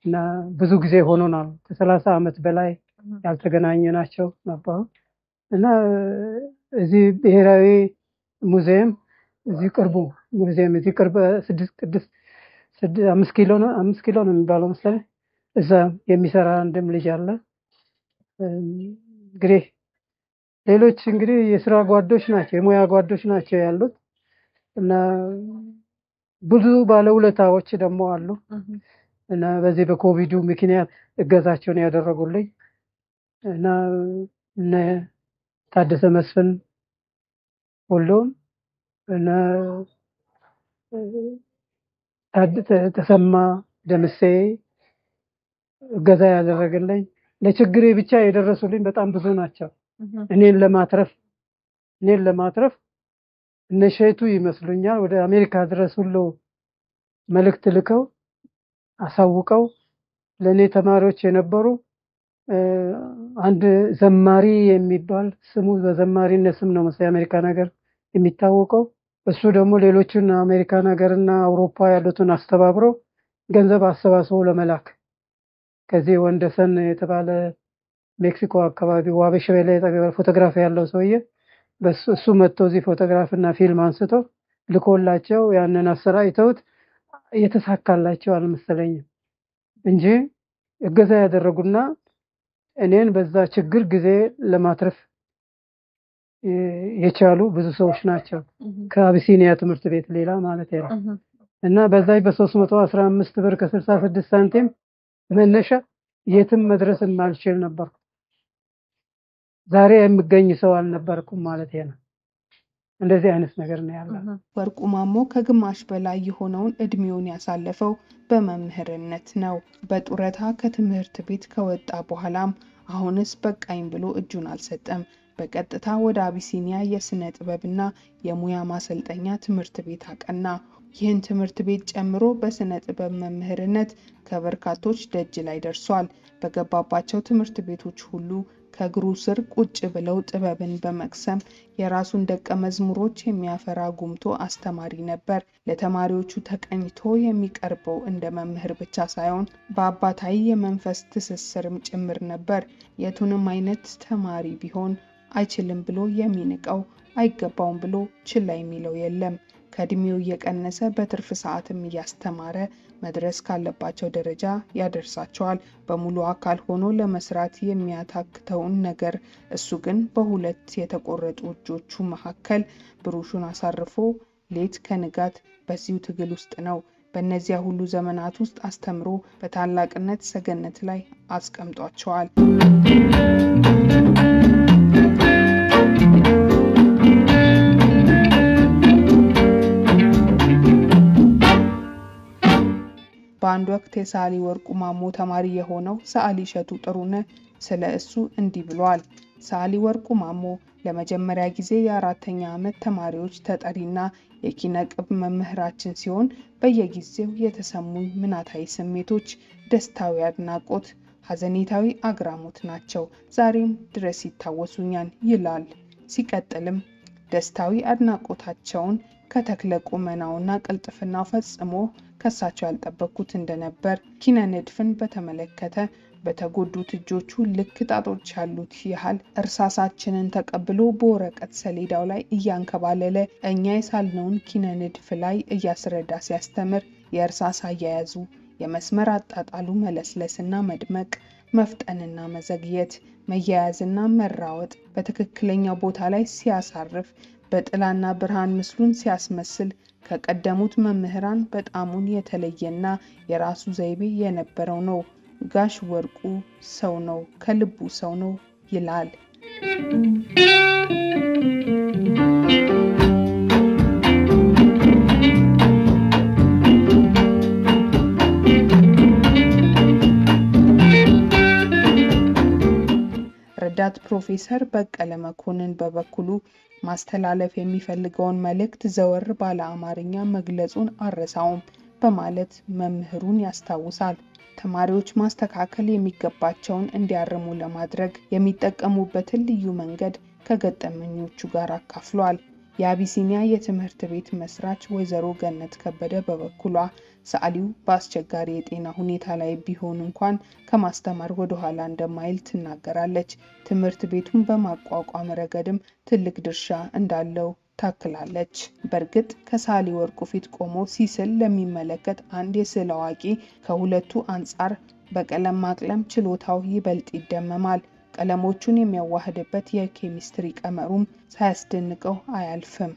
እና ብዙ ጊዜ ሆኖናል። ከ30 ዓመት በላይ ያልተገናኘናቸው ነበሩ። እና እዚህ ብሔራዊ ሙዚየም እዚህ ቅርቡ ሙዚየም እዚህ ቅርብ 5 ኪሎ ነው የሚባለው መሰለኝ። እዛ የሚሰራ አንድም ልጅ አለ። እንግዲህ ሌሎች እንግዲህ የስራ ጓዶች ናቸው፣ የሙያ ጓዶች ናቸው ያሉት። እና ብዙ ባለውለታዎች ደግሞ አሉ። እና በዚህ በኮቪዱ ምክንያት እገዛቸውን ያደረጉልኝ እና እነ ታደሰ መስፍን ሁሉም እና ተሰማ ደምሴ እገዛ ያደረገልኝ፣ ለችግሬ ብቻ የደረሱልኝ በጣም ብዙ ናቸው። እኔን ለማትረፍ እነሸቱ ይመስሉኛል ወደ አሜሪካ ድረስ ሁሉ መልእክት ልከው አሳውቀው ለኔ ተማሪዎች የነበሩ አንድ ዘማሪ የሚባል ስሙ በዘማሪነት ስም ነው መሰለኝ አሜሪካ ነገር የሚታወቀው። እሱ ደግሞ ሌሎችን አሜሪካን ሀገርና አውሮፓ ያሉትን አስተባብሮ ገንዘብ አሰባስቦ ለመላክ ከዚህ ወንደሰን የተባለ ሜክሲኮ አካባቢ ዋበሸበላ የተገበረ ፎቶግራፍ ያለው ሰውዬ እሱ መጥቶ እዚህ ፎቶግራፍና ፊልም አንስቶ ልኮላቸው ያንን አሰራጭተውት የተሳካላቸው አልመሰለኝም እንጂ እገዛ ያደረጉና እኔን በዛ ችግር ጊዜ ለማትረፍ የቻሉ ብዙ ሰዎች ናቸው ከአቢሲኒያ ትምህርት ቤት ሌላ ማለት ነው። እና በዛይ በ315 ብር ከ66 ሳንቲም መነሻ የትም መድረስ ማልችል ነበር። ዛሬ የምገኝ ሰው አልነበርኩም ማለት ነው። እንደዚህ አይነት ነገር ነው ያለው። ወርቁ ማሞ ከግማሽ በላይ የሆነውን እድሜውን ያሳለፈው በመምህርነት ነው። በጡረታ ከትምህርት ቤት ከወጣ በኋላም አሁንስ በቃኝ ብሎ እጁን አልሰጠም። በቀጥታ ወደ አቢሲኒያ የስነ ጥበብና የሙያ ማሰልጠኛ ትምህርት ቤት አቀና። ይህን ትምህርት ቤት ጨምሮ በስነ ጥበብ መምህርነት ከበርካቶች ደጅ ላይ ደርሷል። በገባባቸው ትምህርት ቤቶች ሁሉ ከእግሩ ስር ቁጭ ብለው ጥበብን በመቅሰም የራሱን ደቀ መዝሙሮች የሚያፈራ ጉምቶ አስተማሪ ነበር። ለተማሪዎቹ ተቀኝቶ የሚቀርበው እንደ መምህር ብቻ ሳይሆን በአባታዊ የመንፈስ ትስስርም ጭምር ነበር። የቱንም አይነት ተማሪ ቢሆን አይችልም ብሎ የሚንቀው፣ አይገባውም ብሎ ችላ የሚለው የለም። ከእድሜው እየቀነሰ በትርፍ ሰዓትም እያስተማረ መድረስ ካለባቸው ደረጃ ያደርሳቸዋል። በሙሉ አካል ሆኖ ለመስራት የሚያታክተውን ነገር እሱ ግን በሁለት የተቆረጡ እጆቹ መካከል ብሩሹን አሳርፎ ሌት ከንጋት በዚሁ ትግል ውስጥ ነው። በእነዚያ ሁሉ ዘመናት ውስጥ አስተምሮ በታላቅነት ሰገነት ላይ አስቀምጧቸዋል። በአንድ ወቅት የሰዓሊ ወርቁ ማሞ ተማሪ የሆነው ሰዓሊ እሸቱ ጥሩነህ ስለ እሱ እንዲህ ብሏል። ሰዓሊ ወርቁ ማሞ ለመጀመሪያ ጊዜ የ4ኛ ዓመት ተማሪዎች ተጠሪና የኪነ ጥበብ መምህራችን ሲሆን በየጊዜው የተሰሙኝ ምናታዊ ስሜቶች ደስታዊ አድናቆት፣ ሐዘኔታዊ አግራሞት ናቸው። ዛሬም ድረስ ይታወሱኛል ይላል። ሲቀጥልም ደስታዊ አድናቆታቸውን ከተክለ ቁመናውና ቅልጥፍናው ፈጽሞ ከሳቸው ያልጠበቅኩት እንደነበር፣ ኪነ ንድፍን በተመለከተ በተጎዱት እጆቹ ልክ ጣቶች ያሉት ያህል እርሳሳችንን ተቀብሎ በወረቀት ሰሌዳው ላይ እያንከባለለ እኛ የሳልነውን ኪነ ንድፍ ላይ እያስረዳ ሲያስተምር የእርሳስ አያያዙ፣ የመስመር አጣጣሉ መለስለስና መድመቅ፣ መፍጠንና መዘግየት፣ መያያዝና መራወጥ፣ በትክክለኛው ቦታ ላይ ሲያሳርፍ፣ በጥላና ብርሃን ምስሉን ሲያስመስል ከቀደሙት መምህራን በጣሙን የተለየና የራሱ ዘይቤ የነበረው ነው። ጋሽ ወርቁ ሰው ነው፣ ከልቡ ሰው ነው ይላል። ረዳት ፕሮፌሰር በቀለ መኮንን በበኩሉ ማስተላለፍ የሚፈልገውን መልእክት ዘወር ባለ አማርኛ መግለጹን አረሳውም በማለት መምህሩን ያስታውሳል። ተማሪዎች ማስተካከል የሚገባቸውን እንዲያርሙ ለማድረግ የሚጠቀሙበትን ልዩ መንገድ ከገጠመኞቹ ጋር አካፍሏል። የአቢሲኒያ የትምህርት ቤት መስራች ወይዘሮ ገነት ከበደ በበኩሏ ሰዓሊው በአስቸጋሪ የጤና ሁኔታ ላይ ቢሆን እንኳን ከማስተማር ወደ ኋላ እንደማይል ትናገራለች። ትምህርት ቤቱን በማቋቋም ረገድም ትልቅ ድርሻ እንዳለው ታክላለች። በእርግጥ ከሰዓሊ ወርቁ ፊት ቆሞ ሲስል ለሚመለከት አንድ የስዕል አዋቂ ከሁለቱ አንጻር በቀለም ማቅለም ችሎታው ይበልጥ ይደመማል። ቀለሞቹን የሚያዋህድበት የኬሚስትሪ ቀመሩም ሳያስደንቀው አያልፍም።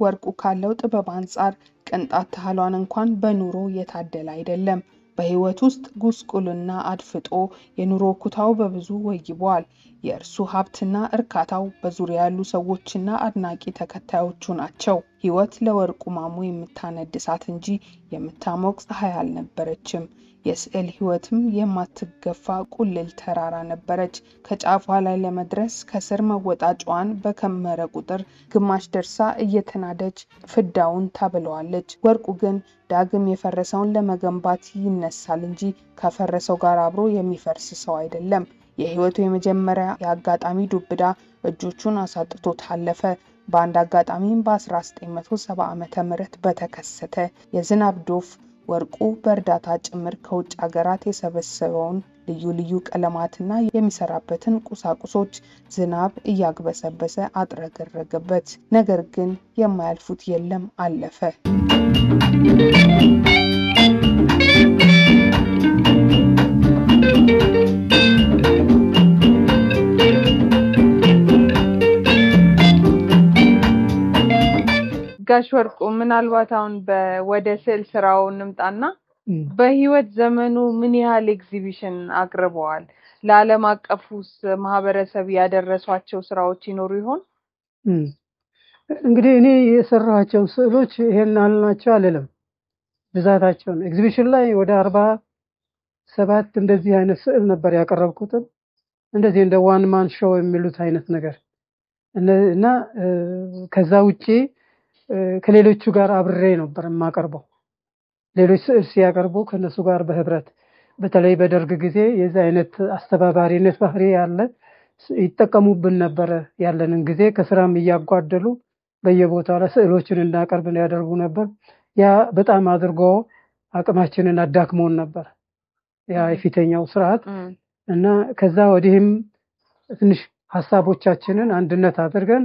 ወርቁ ካለው ጥበብ አንጻር ቅንጣት ታህሏን እንኳን በኑሮ የታደለ አይደለም። በህይወት ውስጥ ጉስቁልና አድፍጦ የኑሮ ኩታው በብዙ ወይቧል። የእርሱ ሀብትና እርካታው በዙሪያ ያሉ ሰዎችና አድናቂ ተከታዮቹ ናቸው። ህይወት ለወርቁ ማሞ የምታነድ እሳት እንጂ የምታሞቅ ፀሐይ አልነበረችም። የስዕል ህይወትም የማትገፋ ቁልል ተራራ ነበረች። ከጫፏ ላይ ለመድረስ ከስር መወጣጫዋን በከመረ ቁጥር ግማሽ ደርሳ እየተናደች ፍዳውን ታብለዋለች። ወርቁ ግን ዳግም የፈረሰውን ለመገንባት ይነሳል እንጂ ከፈረሰው ጋር አብሮ የሚፈርስ ሰው አይደለም። የህይወቱ የመጀመሪያ የአጋጣሚ ዱብዳ እጆቹን አሳጥቶ ታለፈ። በአንድ አጋጣሚም በ1970 ዓ.ም በተከሰተ የዝናብ ዶፍ ወርቁ በእርዳታ ጭምር ከውጭ ሀገራት የሰበሰበውን ልዩ ልዩ ቀለማትና የሚሰራበትን ቁሳቁሶች ዝናብ እያግበሰበሰ አጥረገረገበት። ነገር ግን የማያልፉት የለም፣ አለፈ። ጋሽ ወርቁ ምናልባት አሁን ወደ ስዕል ስራው እንምጣና በህይወት ዘመኑ ምን ያህል ኤግዚቢሽን አቅርበዋል? ለዓለም አቀፉስ ማህበረሰብ ያደረሷቸው ስራዎች ይኖሩ ይሆን? እንግዲህ እኔ የሰራኋቸው ስዕሎች ይሄን አልናቸው አይደለም፣ ብዛታቸው ነው። ኤግዚቢሽን ላይ ወደ 47 እንደዚህ አይነት ስዕል ነበር ያቀረብኩት። እንደዚህ እንደ ዋን ማን ሾው የሚሉት አይነት ነገር እና ከዛ ውጪ ከሌሎቹ ጋር አብሬ ነበር የማቀርበው። ሌሎች ስዕል ሲያቀርቡ ከነሱ ጋር በህብረት በተለይ በደርግ ጊዜ የዚህ አይነት አስተባባሪነት ባህሪ ያለ ይጠቀሙብን ነበር። ያለንን ጊዜ ከስራም እያጓደሉ በየቦታው ላይ ስዕሎችን እንዳቀርብ ያደርጉ ነበር። ያ በጣም አድርጎ አቅማችንን አዳክሞን ነበር ያ የፊተኛው ስርዓት እና ከዛ ወዲህም ትንሽ ሐሳቦቻችንን አንድነት አድርገን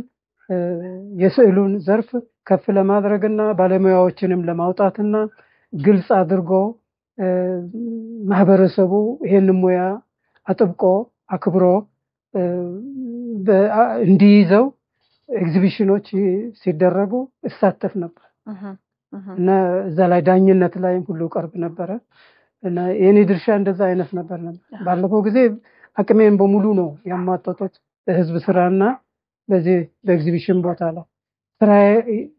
የስዕሉን ዘርፍ ከፍ ለማድረግና ባለሙያዎችንም ለማውጣትና ግልጽ አድርጎ ማህበረሰቡ ይሄን ሙያ አጥብቆ አክብሮ እንዲይዘው ኤግዚቢሽኖች ሲደረጉ እሳተፍ ነበር እና እዛ ላይ ዳኝነት ላይም ሁሉ ቀርብ ነበር እና የኔ ድርሻ እንደዛ አይነት ነበር። ባለፈው ጊዜ አቅሜን በሙሉ ነው ያማጣጣሁት በህዝብ ስራና በዚህ በኤግዚቢሽን ቦታ ላይ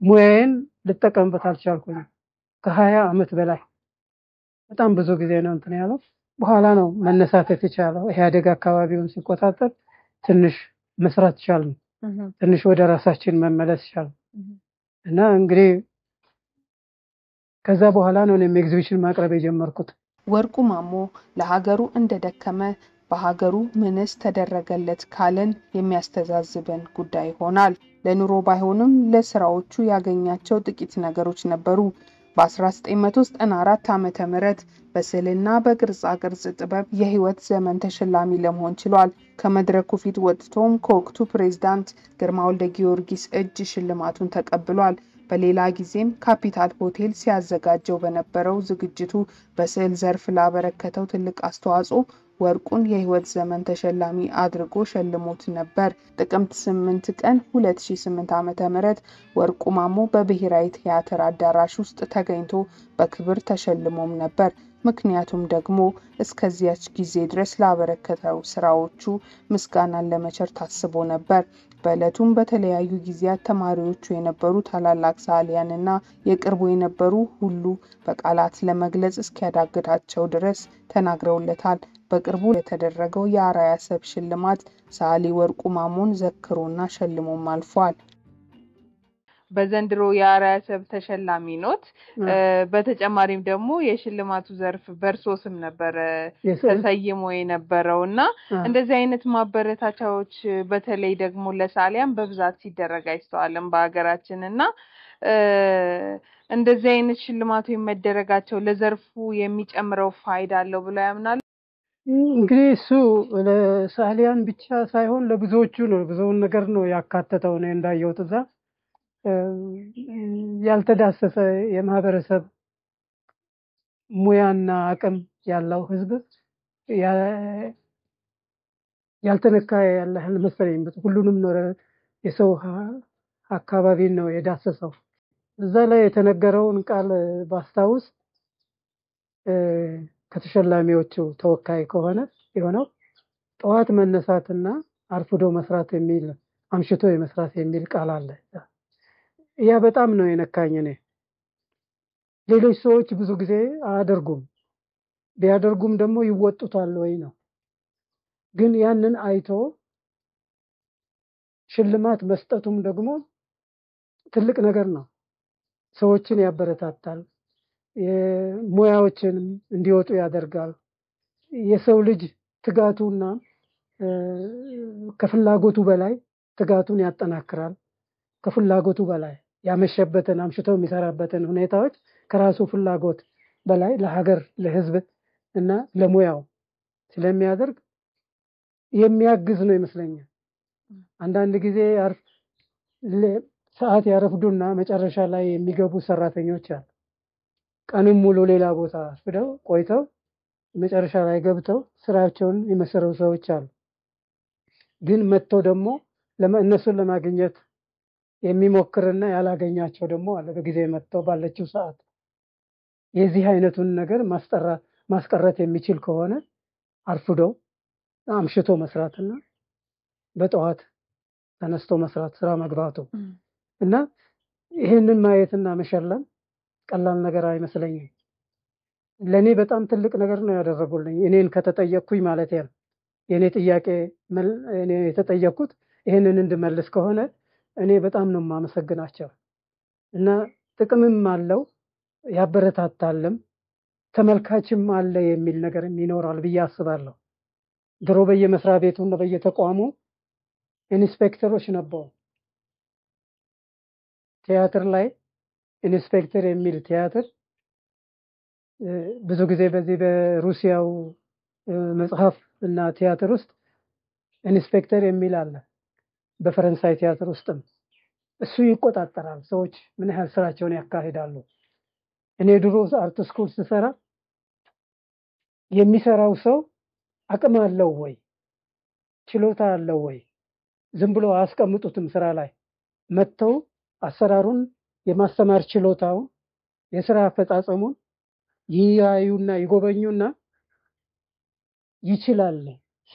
ሙያዬን ልጠቀምበት አልቻልኩኝም። ከ20 ዓመት በላይ በጣም ብዙ ጊዜ ነው እንትን ያለው። በኋላ ነው መነሳት የተቻለው። ኢህአዴግ አካባቢውን ሲቆጣጠር ትንሽ መስራት ቻልን፣ ትንሽ ወደ ራሳችን መመለስ ቻልን እና እንግዲህ ከዛ በኋላ ነው ኤግዚቢሽን ማቅረብ የጀመርኩት። ወርቁ ማሞ ለሀገሩ እንደደከመ በሀገሩ ምንስ ተደረገለት ካለን የሚያስተዛዝበን ጉዳይ ይሆናል። ለኑሮ ባይሆንም ለስራዎቹ ያገኛቸው ጥቂት ነገሮች ነበሩ። በ1994 ዓመተ ምህረት በስዕልና በቅርጻ ቅርጽ ጥበብ የህይወት ዘመን ተሸላሚ ለመሆን ችሏል። ከመድረኩ ፊት ወጥቶም ከወቅቱ ፕሬዝዳንት ግርማ ወልደ ጊዮርጊስ እጅ ሽልማቱን ተቀብሏል። በሌላ ጊዜም ካፒታል ሆቴል ሲያዘጋጀው በነበረው ዝግጅቱ በስዕል ዘርፍ ላበረከተው ትልቅ አስተዋጽኦ ወርቁን የህይወት ዘመን ተሸላሚ አድርጎ ሸልሞት ነበር። ጥቅምት 8 ቀን 2008 ዓ.ም ወርቁ ማሞ በብሔራዊ ቲያትር አዳራሽ ውስጥ ተገኝቶ በክብር ተሸልሞም ነበር። ምክንያቱም ደግሞ እስከዚያች ጊዜ ድረስ ላበረከተው ስራዎቹ ምስጋናን ለመቸር ታስቦ ነበር። በዕለቱም በተለያዩ ጊዜያት ተማሪዎቹ የነበሩ ታላላቅ ሰዓሊያንና የቅርቡ የነበሩ ሁሉ በቃላት ለመግለጽ እስኪያዳግታቸው ድረስ ተናግረውለታል። በቅርቡ የተደረገው የአርአያ ሰብ ሽልማት ሰዓሊ ወርቁ ማሞን ዘክሮና ሸልሞም አልፏል። በዘንድሮ የአርአያ ሰብ ተሸላሚ ኖት። በተጨማሪም ደግሞ የሽልማቱ ዘርፍ በርሶ ስም ነበር ተሰይሞ የነበረውና እንደዚህ አይነት ማበረታቻዎች በተለይ ደግሞ ለሰዓሊያን በብዛት ሲደረግ አይስተዋልም በአገራችንና እንደዚህ አይነት ሽልማቱ የሚደረጋቸው ለዘርፉ የሚጨምረው ፋይዳ አለው ብለው ያምናሉ? እንግዲህ እሱ ለሰዓሊያን ብቻ ሳይሆን ለብዙዎቹ ነው፣ ብዙውን ነገር ነው ያካተተው ነው እንዳየሁት። እዛ ያልተዳሰሰ የማህበረሰብ ሙያና አቅም ያለው ህዝብ ያልተነካ ያለ መሰለኝ። ሁሉንም ነው የሰው አካባቢ ነው የዳሰሰው። እዛ ላይ የተነገረውን ቃል ባስታውስ ከተሸላሚዎቹ ተወካይ ከሆነ የሆነው ጠዋት መነሳትና አርፍዶ መስራት የሚል አምሽቶ የመስራት የሚል ቃል አለ። ያ በጣም ነው የነካኝ። እኔ ሌሎች ሰዎች ብዙ ጊዜ አያደርጉም፣ ቢያደርጉም ደግሞ ይወጡታል ወይ ነው። ግን ያንን አይቶ ሽልማት መስጠቱም ደግሞ ትልቅ ነገር ነው። ሰዎችን ያበረታታል፣ የሙያዎችን እንዲወጡ ያደርጋል። የሰው ልጅ ትጋቱና ከፍላጎቱ በላይ ትጋቱን ያጠናክራል። ከፍላጎቱ በላይ ያመሸበትን አምሽቶ የሚሰራበትን ሁኔታዎች ከራሱ ፍላጎት በላይ ለሀገር ለህዝብ እና ለሙያው ስለሚያደርግ የሚያግዝ ነው ይመስለኛል። አንዳንድ ጊዜ ሰዓት ያረፍዱና መጨረሻ ላይ የሚገቡ ሰራተኞች አሉ። ቀኑን ሙሉ ሌላ ቦታ አርፍደው ቆይተው መጨረሻ ላይ ገብተው ስራቸውን የመሰረቱ ሰዎች አሉ። ግን መጥተው ደግሞ እነሱን ለማግኘት የሚሞክርና ያላገኛቸው ደግሞ አለ። በጊዜ መጥተው ባለችው ሰዓት የዚህ አይነቱን ነገር ማስቀረት የሚችል ከሆነ አርፍዶ አምሽቶ መስራትና በጠዋት ተነስቶ መስራት ስራ መግባቱ እና ይሄንን ማየትና መሸለም ቀላል ነገር አይመስለኝም። ለኔ በጣም ትልቅ ነገር ነው ያደረጉልኝ። እኔን ከተጠየቅኩኝ ማለት ነው። የኔ ጥያቄ እኔ የተጠየቅኩት ይሄንን እንድመልስ ከሆነ እኔ በጣም ነው የማመሰግናቸው እና ጥቅምም አለው ያበረታታልም ተመልካችም አለ የሚል ነገር ይኖራል ብዬ አስባለሁ። ድሮ በየመስሪያ ቤቱና በየተቋሙ ኢንስፔክተሮች ነበሩ። ቲያትር ላይ ኢንስፔክተር የሚል ቲያትር ብዙ ጊዜ በዚህ በሩሲያው መጽሐፍ እና ቲያትር ውስጥ ኢንስፔክተር የሚል አለ። በፈረንሳይ ቲያትር ውስጥም እሱ ይቆጣጠራል ሰዎች ምን ያህል ስራቸውን ያካሂዳሉ። እኔ ድሮ አርት ስኩል ስሰራ የሚሰራው ሰው አቅም አለው ወይ ችሎታ አለው ወይ ዝም ብሎ አያስቀምጡትም። ስራ ላይ መጥተው አሰራሩን የማስተማር ችሎታውን የስራ አፈጻጸሙን ይያዩና ይጎበኙና ይችላል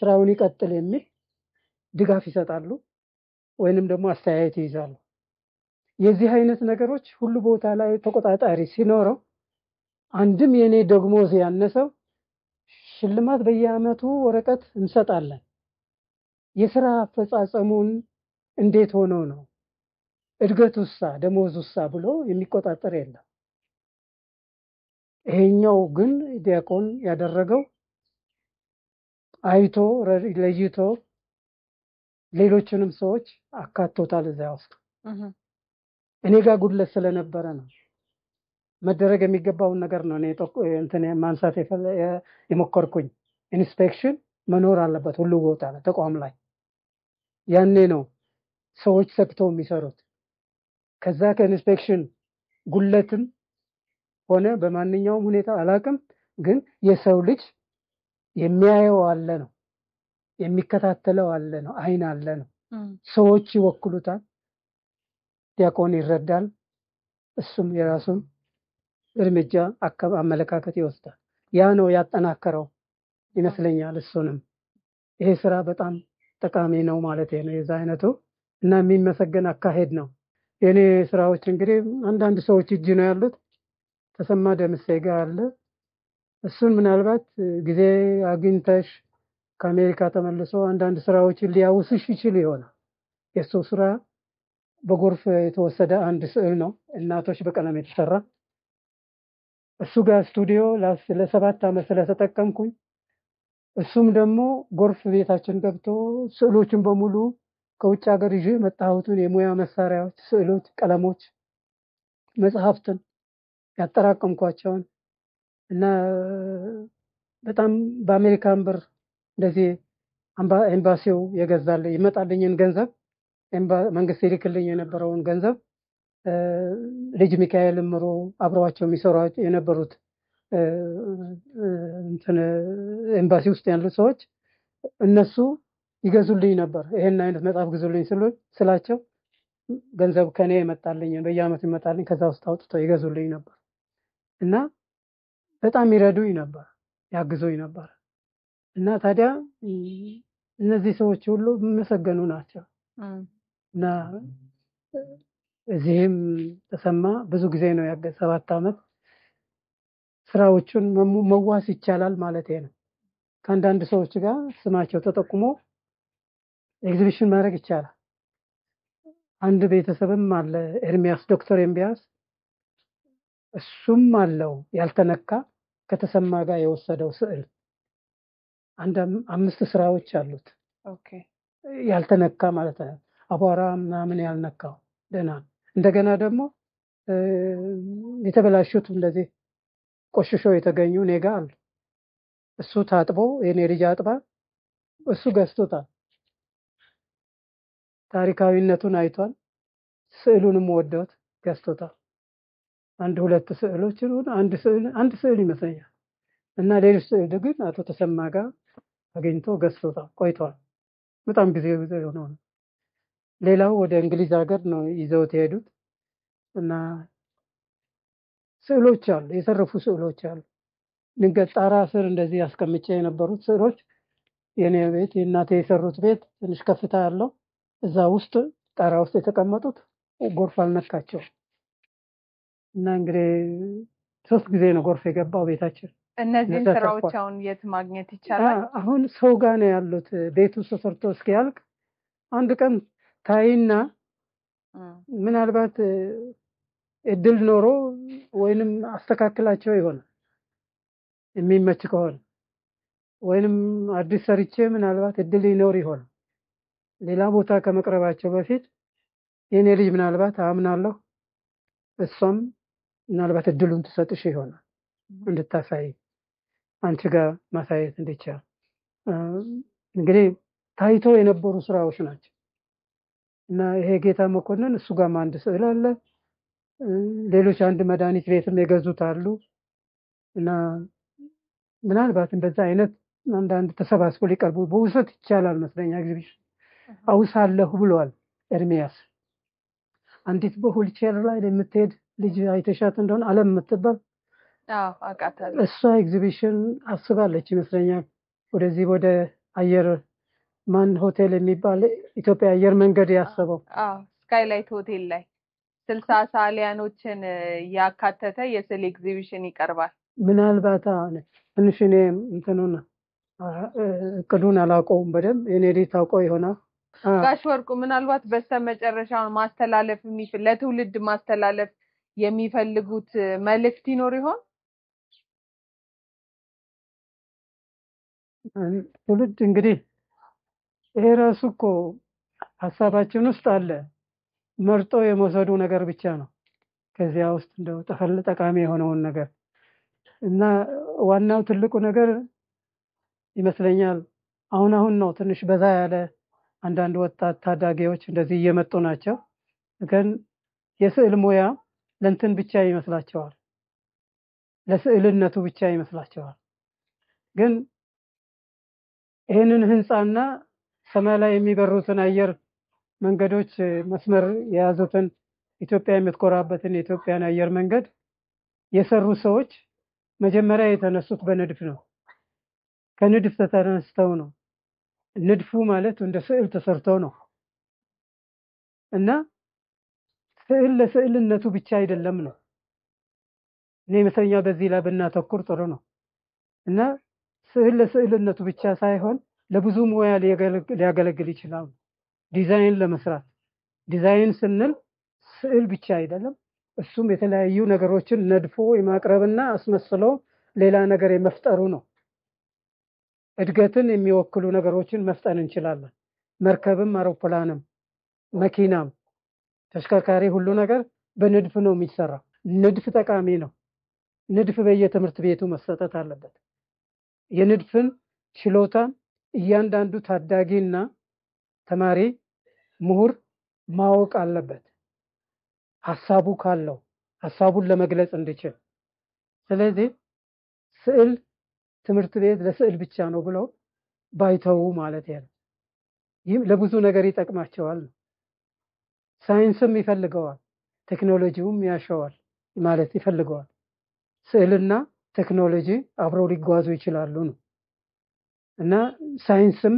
ስራውን ይቀጥል የሚል ድጋፍ ይሰጣሉ ወይንም ደግሞ አስተያየት ይይዛሉ። የዚህ አይነት ነገሮች ሁሉ ቦታ ላይ ተቆጣጣሪ ሲኖረው አንድም የኔ ደሞዝ ያነሰው ሽልማት በየአመቱ ወረቀት እንሰጣለን። የስራ አፈጻጸሙን እንዴት ሆኖ ነው እድገቱሳ ደሞዙሳ ብሎ የሚቆጣጠር የለም። ይሄኛው ግን ዲያቆን ያደረገው አይቶ ለይቶ ሌሎችንም ሰዎች አካቶታል እዛ ውስጥ። እኔ ጋር ጉድለት ስለነበረ ነው መደረግ የሚገባውን ነገር ነው እኔ እንትን ማንሳት የሞከርኩኝ። ኢንስፔክሽን መኖር አለበት ሁሉ ቦታ ላይ ተቋም ላይ። ያኔ ነው ሰዎች ሰክተው የሚሰሩት። ከዛ ከኢንስፔክሽን ጉድለትም ሆነ በማንኛውም ሁኔታ አላቅም ግን የሰው ልጅ የሚያየው አለ ነው የሚከታተለው አለ ነው አይን አለ ነው። ሰዎች ይወክሉታል። ዲያቆን ይረዳል። እሱም የራሱን እርምጃ አመለካከት ይወስዳል። ያ ነው ያጠናከረው ይመስለኛል እሱንም። ይሄ ስራ በጣም ጠቃሚ ነው ማለት ነው የዛ አይነቱ እና የሚመሰገን አካሄድ ነው። የኔ ስራዎች እንግዲህ አንዳንድ ሰዎች እጅ ነው ያሉት። ተሰማ ደምሴ ጋር አለ። እሱን ምናልባት ጊዜ አግኝተሽ ከአሜሪካ ተመልሶ አንዳንድ ስራዎችን ሊያውስሽ ይችል ይሆናል። የሱ ስራ በጎርፍ የተወሰደ አንድ ስዕል ነው እናቶች በቀለም የተሰራ። እሱ ጋር ስቱዲዮ ለ7 ዓመት ስለተጠቀምኩኝ እሱም ደግሞ ጎርፍ ቤታችን ገብቶ ስዕሎችን በሙሉ ከውጭ ሀገር ይዤ መጣሁትን የሙያ መሳሪያዎች፣ ስዕሎች፣ ቀለሞች፣ መጽሐፍትን ያጠራቀምኳቸውን እና በጣም በአሜሪካን ብር እንደዚህ ኤምባሲው የገዛልኝ ይመጣልኝን ገንዘብ መንግስት ይልክልኝ የነበረውን ገንዘብ ልጅ ሚካኤል ምሮ አብረዋቸው የሚሰሩ የነበሩት እንትን ኤምባሲ ውስጥ ያሉ ሰዎች እነሱ ይገዙልኝ ነበር። ይሄን አይነት መጽሐፍ ግዙልኝ ስላቸው ገንዘብ ከኔ ይመጣልኝ በየአመቱ ይመጣልኝ ከዛ ውስጥ አውጥተው ይገዙልኝ ነበር እና በጣም ይረዱኝ ነበር ያግዙኝ ነበር እና ታዲያ እነዚህ ሰዎች ሁሉ መሰገኑ ናቸው እና እዚህም ተሰማ ብዙ ጊዜ ነው ያገዘ 7 ዓመት ስራዎቹን መዋስ ይቻላል ማለት ነው። ከአንዳንድ ሰዎች ጋር ስማቸው ተጠቁሞ ኤግዚቢሽን ማድረግ ይቻላል። አንድ ቤተሰብም አለ ኤርሚያስ ዶክተር ኤምቢያስ እሱም አለው ያልተነካ ከተሰማ ጋር የወሰደው ስዕል 5 ስራዎች አሉት። ኦኬ ያልተነካ ማለት ነው። አቧራ ምናምን ያልነካው ደህና። እንደገና ደግሞ የተበላሹት እንደዚህ ቆሽሾ የተገኙ ኔጋ አሉ። እሱ ታጥቦ የኔ ልጅ አጥባ እሱ ገዝቶታል። ታሪካዊነቱን አይቷል። ስዕሉንም ወዶት ገዝቶታል። አንድ ሁለት ስዕሎች አንድ ስዕል ይመስለኛል እና ሌሎች ስዕል ግን አቶ ተሰማ ጋር አገኝቶ ገዝቶታል። ቆይቷል። በጣም ጊዜ ሆነው ነው። ሌላው ወደ እንግሊዝ ሀገር ነው ይዘውት የሄዱት እና ስዕሎች አሉ፣ የተረፉ ስዕሎች አሉ። ድንገት ጣራ ስር እንደዚህ ያስቀምጬ የነበሩት ስዕሎች የኔ ቤት የእናቴ የሰሩት ቤት ትንሽ ከፍታ ያለው እዛ ውስጥ ጣራ ውስጥ የተቀመጡት ጎርፍ አልነካቸው እና እንግዲህ 3 ጊዜ ነው ጎርፍ የገባው ቤታችን። እነዚህን ስራዎች አሁን የት ማግኘት ይቻላል? አሁን ሰው ጋር ነው ያሉት። ቤቱ ተሰርቶ እስኪያልቅ አንድ ቀን ታይና ምናልባት እድል ኖሮ ወይንም አስተካክላቸው ይሆናል የሚመች ከሆነ ወይንም አዲስ ሰርቼ ምናልባት እድል ይኖር ይሆናል። ሌላ ቦታ ከመቅረባቸው በፊት የኔ ልጅ ምናልባት አምናለሁ እሷም ምናልባት እድሉን ትሰጥሽ ይሆናል እንድታሳይ አንቺ ጋር ማሳየት እንዲቻል። እንግዲህ ታይቶ የነበሩ ስራዎች ናቸው እና ይሄ ጌታ መኮንን እሱ ጋር አንድ ስዕል አለ። ሌሎች አንድ መድኃኒት ቤትም የገዙት አሉ እና ምናልባት እንደዛ አይነት አንዳንድ ተሰባስቦ ሊቀርቡ በውሰት ይቻላል መስለኛ ኤግዚቢሽን አውሳለሁ ብሏል ኤርሚያስ። አንዲት በሁልቼር ላይ የምትሄድ ልጅ አይተሻት እንደሆነ አለም የምትባል አቃታለሁ። እሷ ኤግዚቢሽን አስባለች ይመስለኛል። ወደዚህ ወደ አየር ማን ሆቴል የሚባል ኢትዮጵያ አየር መንገድ ያሰበው ስካይላይት ሆቴል ላይ 60 ሳሊያኖችን ያካተተ የስዕል ኤግዚቢሽን ይቀርባል። ምናልባት ትንሽ እኔ እንትኑን እቅዱን አላውቀውም በደንብ የኔ ልጅ ታውቀው ይሆናል። ጋሽ ወርቁ ምናልባት በስተመጨረሻው ማስተላለፍ ለትውልድ ማስተላለፍ የሚፈልጉት መልእክት ይኖር ይሆን? ትውልድ እንግዲህ ይሄ ራሱ እኮ ሀሳባችን ውስጥ አለ። መርጦ የመውሰዱ ነገር ብቻ ነው ከዚያ ውስጥ እንደው ጠቃሚ የሆነውን ነገር እና ዋናው ትልቁ ነገር ይመስለኛል አሁን ነው ትንሽ በዛ ያለ አንዳንድ ወጣት ታዳጊዎች እንደዚህ እየመጡ ናቸው። ግን የስዕል ሙያ ለእንትን ብቻ ይመስላቸዋል፣ ለስዕልነቱ ብቻ ይመስላቸዋል። ግን ይህንን ህንፃና ሰማይ ላይ የሚበሩትን አየር መንገዶች መስመር የያዙትን ኢትዮጵያ የምትኮራበትን የኢትዮጵያን አየር መንገድ የሰሩ ሰዎች መጀመሪያ የተነሱት በንድፍ ነው። ከንድፍ ተነስተው ነው። ንድፉ ማለት እንደ ስዕል ተሰርተው ነው እና ስዕል ለስዕልነቱ ብቻ አይደለም ነው። እኔ መሰለኛ በዚህ ላይ ብናተኩር ጥሩ ነው እና ስዕል ለስዕልነቱ ብቻ ሳይሆን ለብዙ ሙያ ሊያገለግል ይችላል። ዲዛይን ለመስራት ዲዛይን ስንል ስዕል ብቻ አይደለም፣ እሱም የተለያዩ ነገሮችን ነድፎ የማቅረብና አስመስሎ ሌላ ነገር የመፍጠሩ ነው። እድገትን የሚወክሉ ነገሮችን መፍጠር እንችላለን። መርከብም፣ አውሮፕላንም፣ መኪናም፣ ተሽከርካሪ ሁሉ ነገር በንድፍ ነው የሚሰራው። ንድፍ ጠቃሚ ነው። ንድፍ በየትምህርት ቤቱ መሰጠት አለበት። የንድፍን ችሎታ እያንዳንዱ ታዳጊና ተማሪ ምሁር ማወቅ አለበት። ሐሳቡ ካለው ሐሳቡን ለመግለጽ እንዲችል። ስለዚህ ስዕል ትምህርት ቤት ለስዕል ብቻ ነው ብለው ባይተው ማለት ያለው ይህም ለብዙ ነገር ይጠቅማቸዋል። ሳይንስም ይፈልገዋል፣ ቴክኖሎጂውም ያሻዋል ማለት ይፈልገዋል። ስዕልና ቴክኖሎጂ አብረው ሊጓዙ ይችላሉ ነው እና ሳይንስም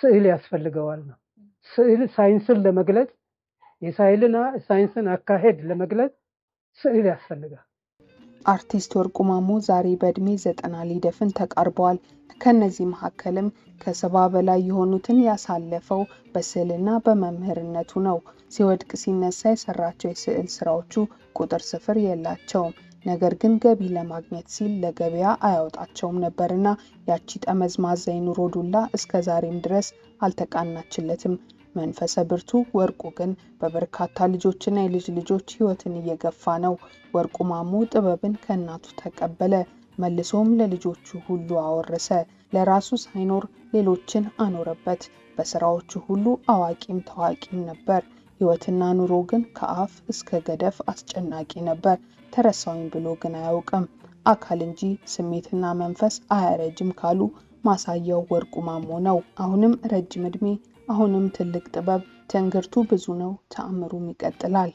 ስዕል ያስፈልገዋል ነው። ስዕል ሳይንስን ለመግለጽ ሳይንስን አካሄድ ለመግለጽ ስዕል ያስፈልጋል። አርቲስት ወርቁ ማሞ ዛሬ በእድሜ 90 ሊደፍን ተቃርበዋል። ከነዚህ መካከልም ከ70 በላይ የሆኑትን ያሳለፈው በስዕልና በመምህርነቱ ነው። ሲወድቅ ሲነሳ የሰራቸው የስዕል ስራዎቹ ቁጥር ስፍር የላቸውም። ነገር ግን ገቢ ለማግኘት ሲል ለገበያ አያወጣቸውም ነበርና ያቺ ጠመዝማዛ የኑሮ ዱላ እስከ ዛሬም ድረስ አልተቃናችለትም። መንፈሰ ብርቱ ወርቁ ግን በበርካታ ልጆችና የልጅ ልጆች ህይወትን እየገፋ ነው። ወርቁ ማሞ ጥበብን ከእናቱ ተቀበለ። መልሶም ለልጆቹ ሁሉ አወረሰ። ለራሱ ሳይኖር ሌሎችን አኖረበት። በስራዎቹ ሁሉ አዋቂም ታዋቂም ነበር። ሕይወትና ኑሮ ግን ከአፍ እስከ ገደፍ አስጨናቂ ነበር። ተረሳውኝ ብሎ ግን አያውቅም። አካል እንጂ ስሜትና መንፈስ አያረጅም ካሉ ማሳያው ወርቁ ማሞ ነው። አሁንም ረጅም ዕድሜ፣ አሁንም ትልቅ ጥበብ። ትንግርቱ ብዙ ነው፣ ተአምሩም ይቀጥላል።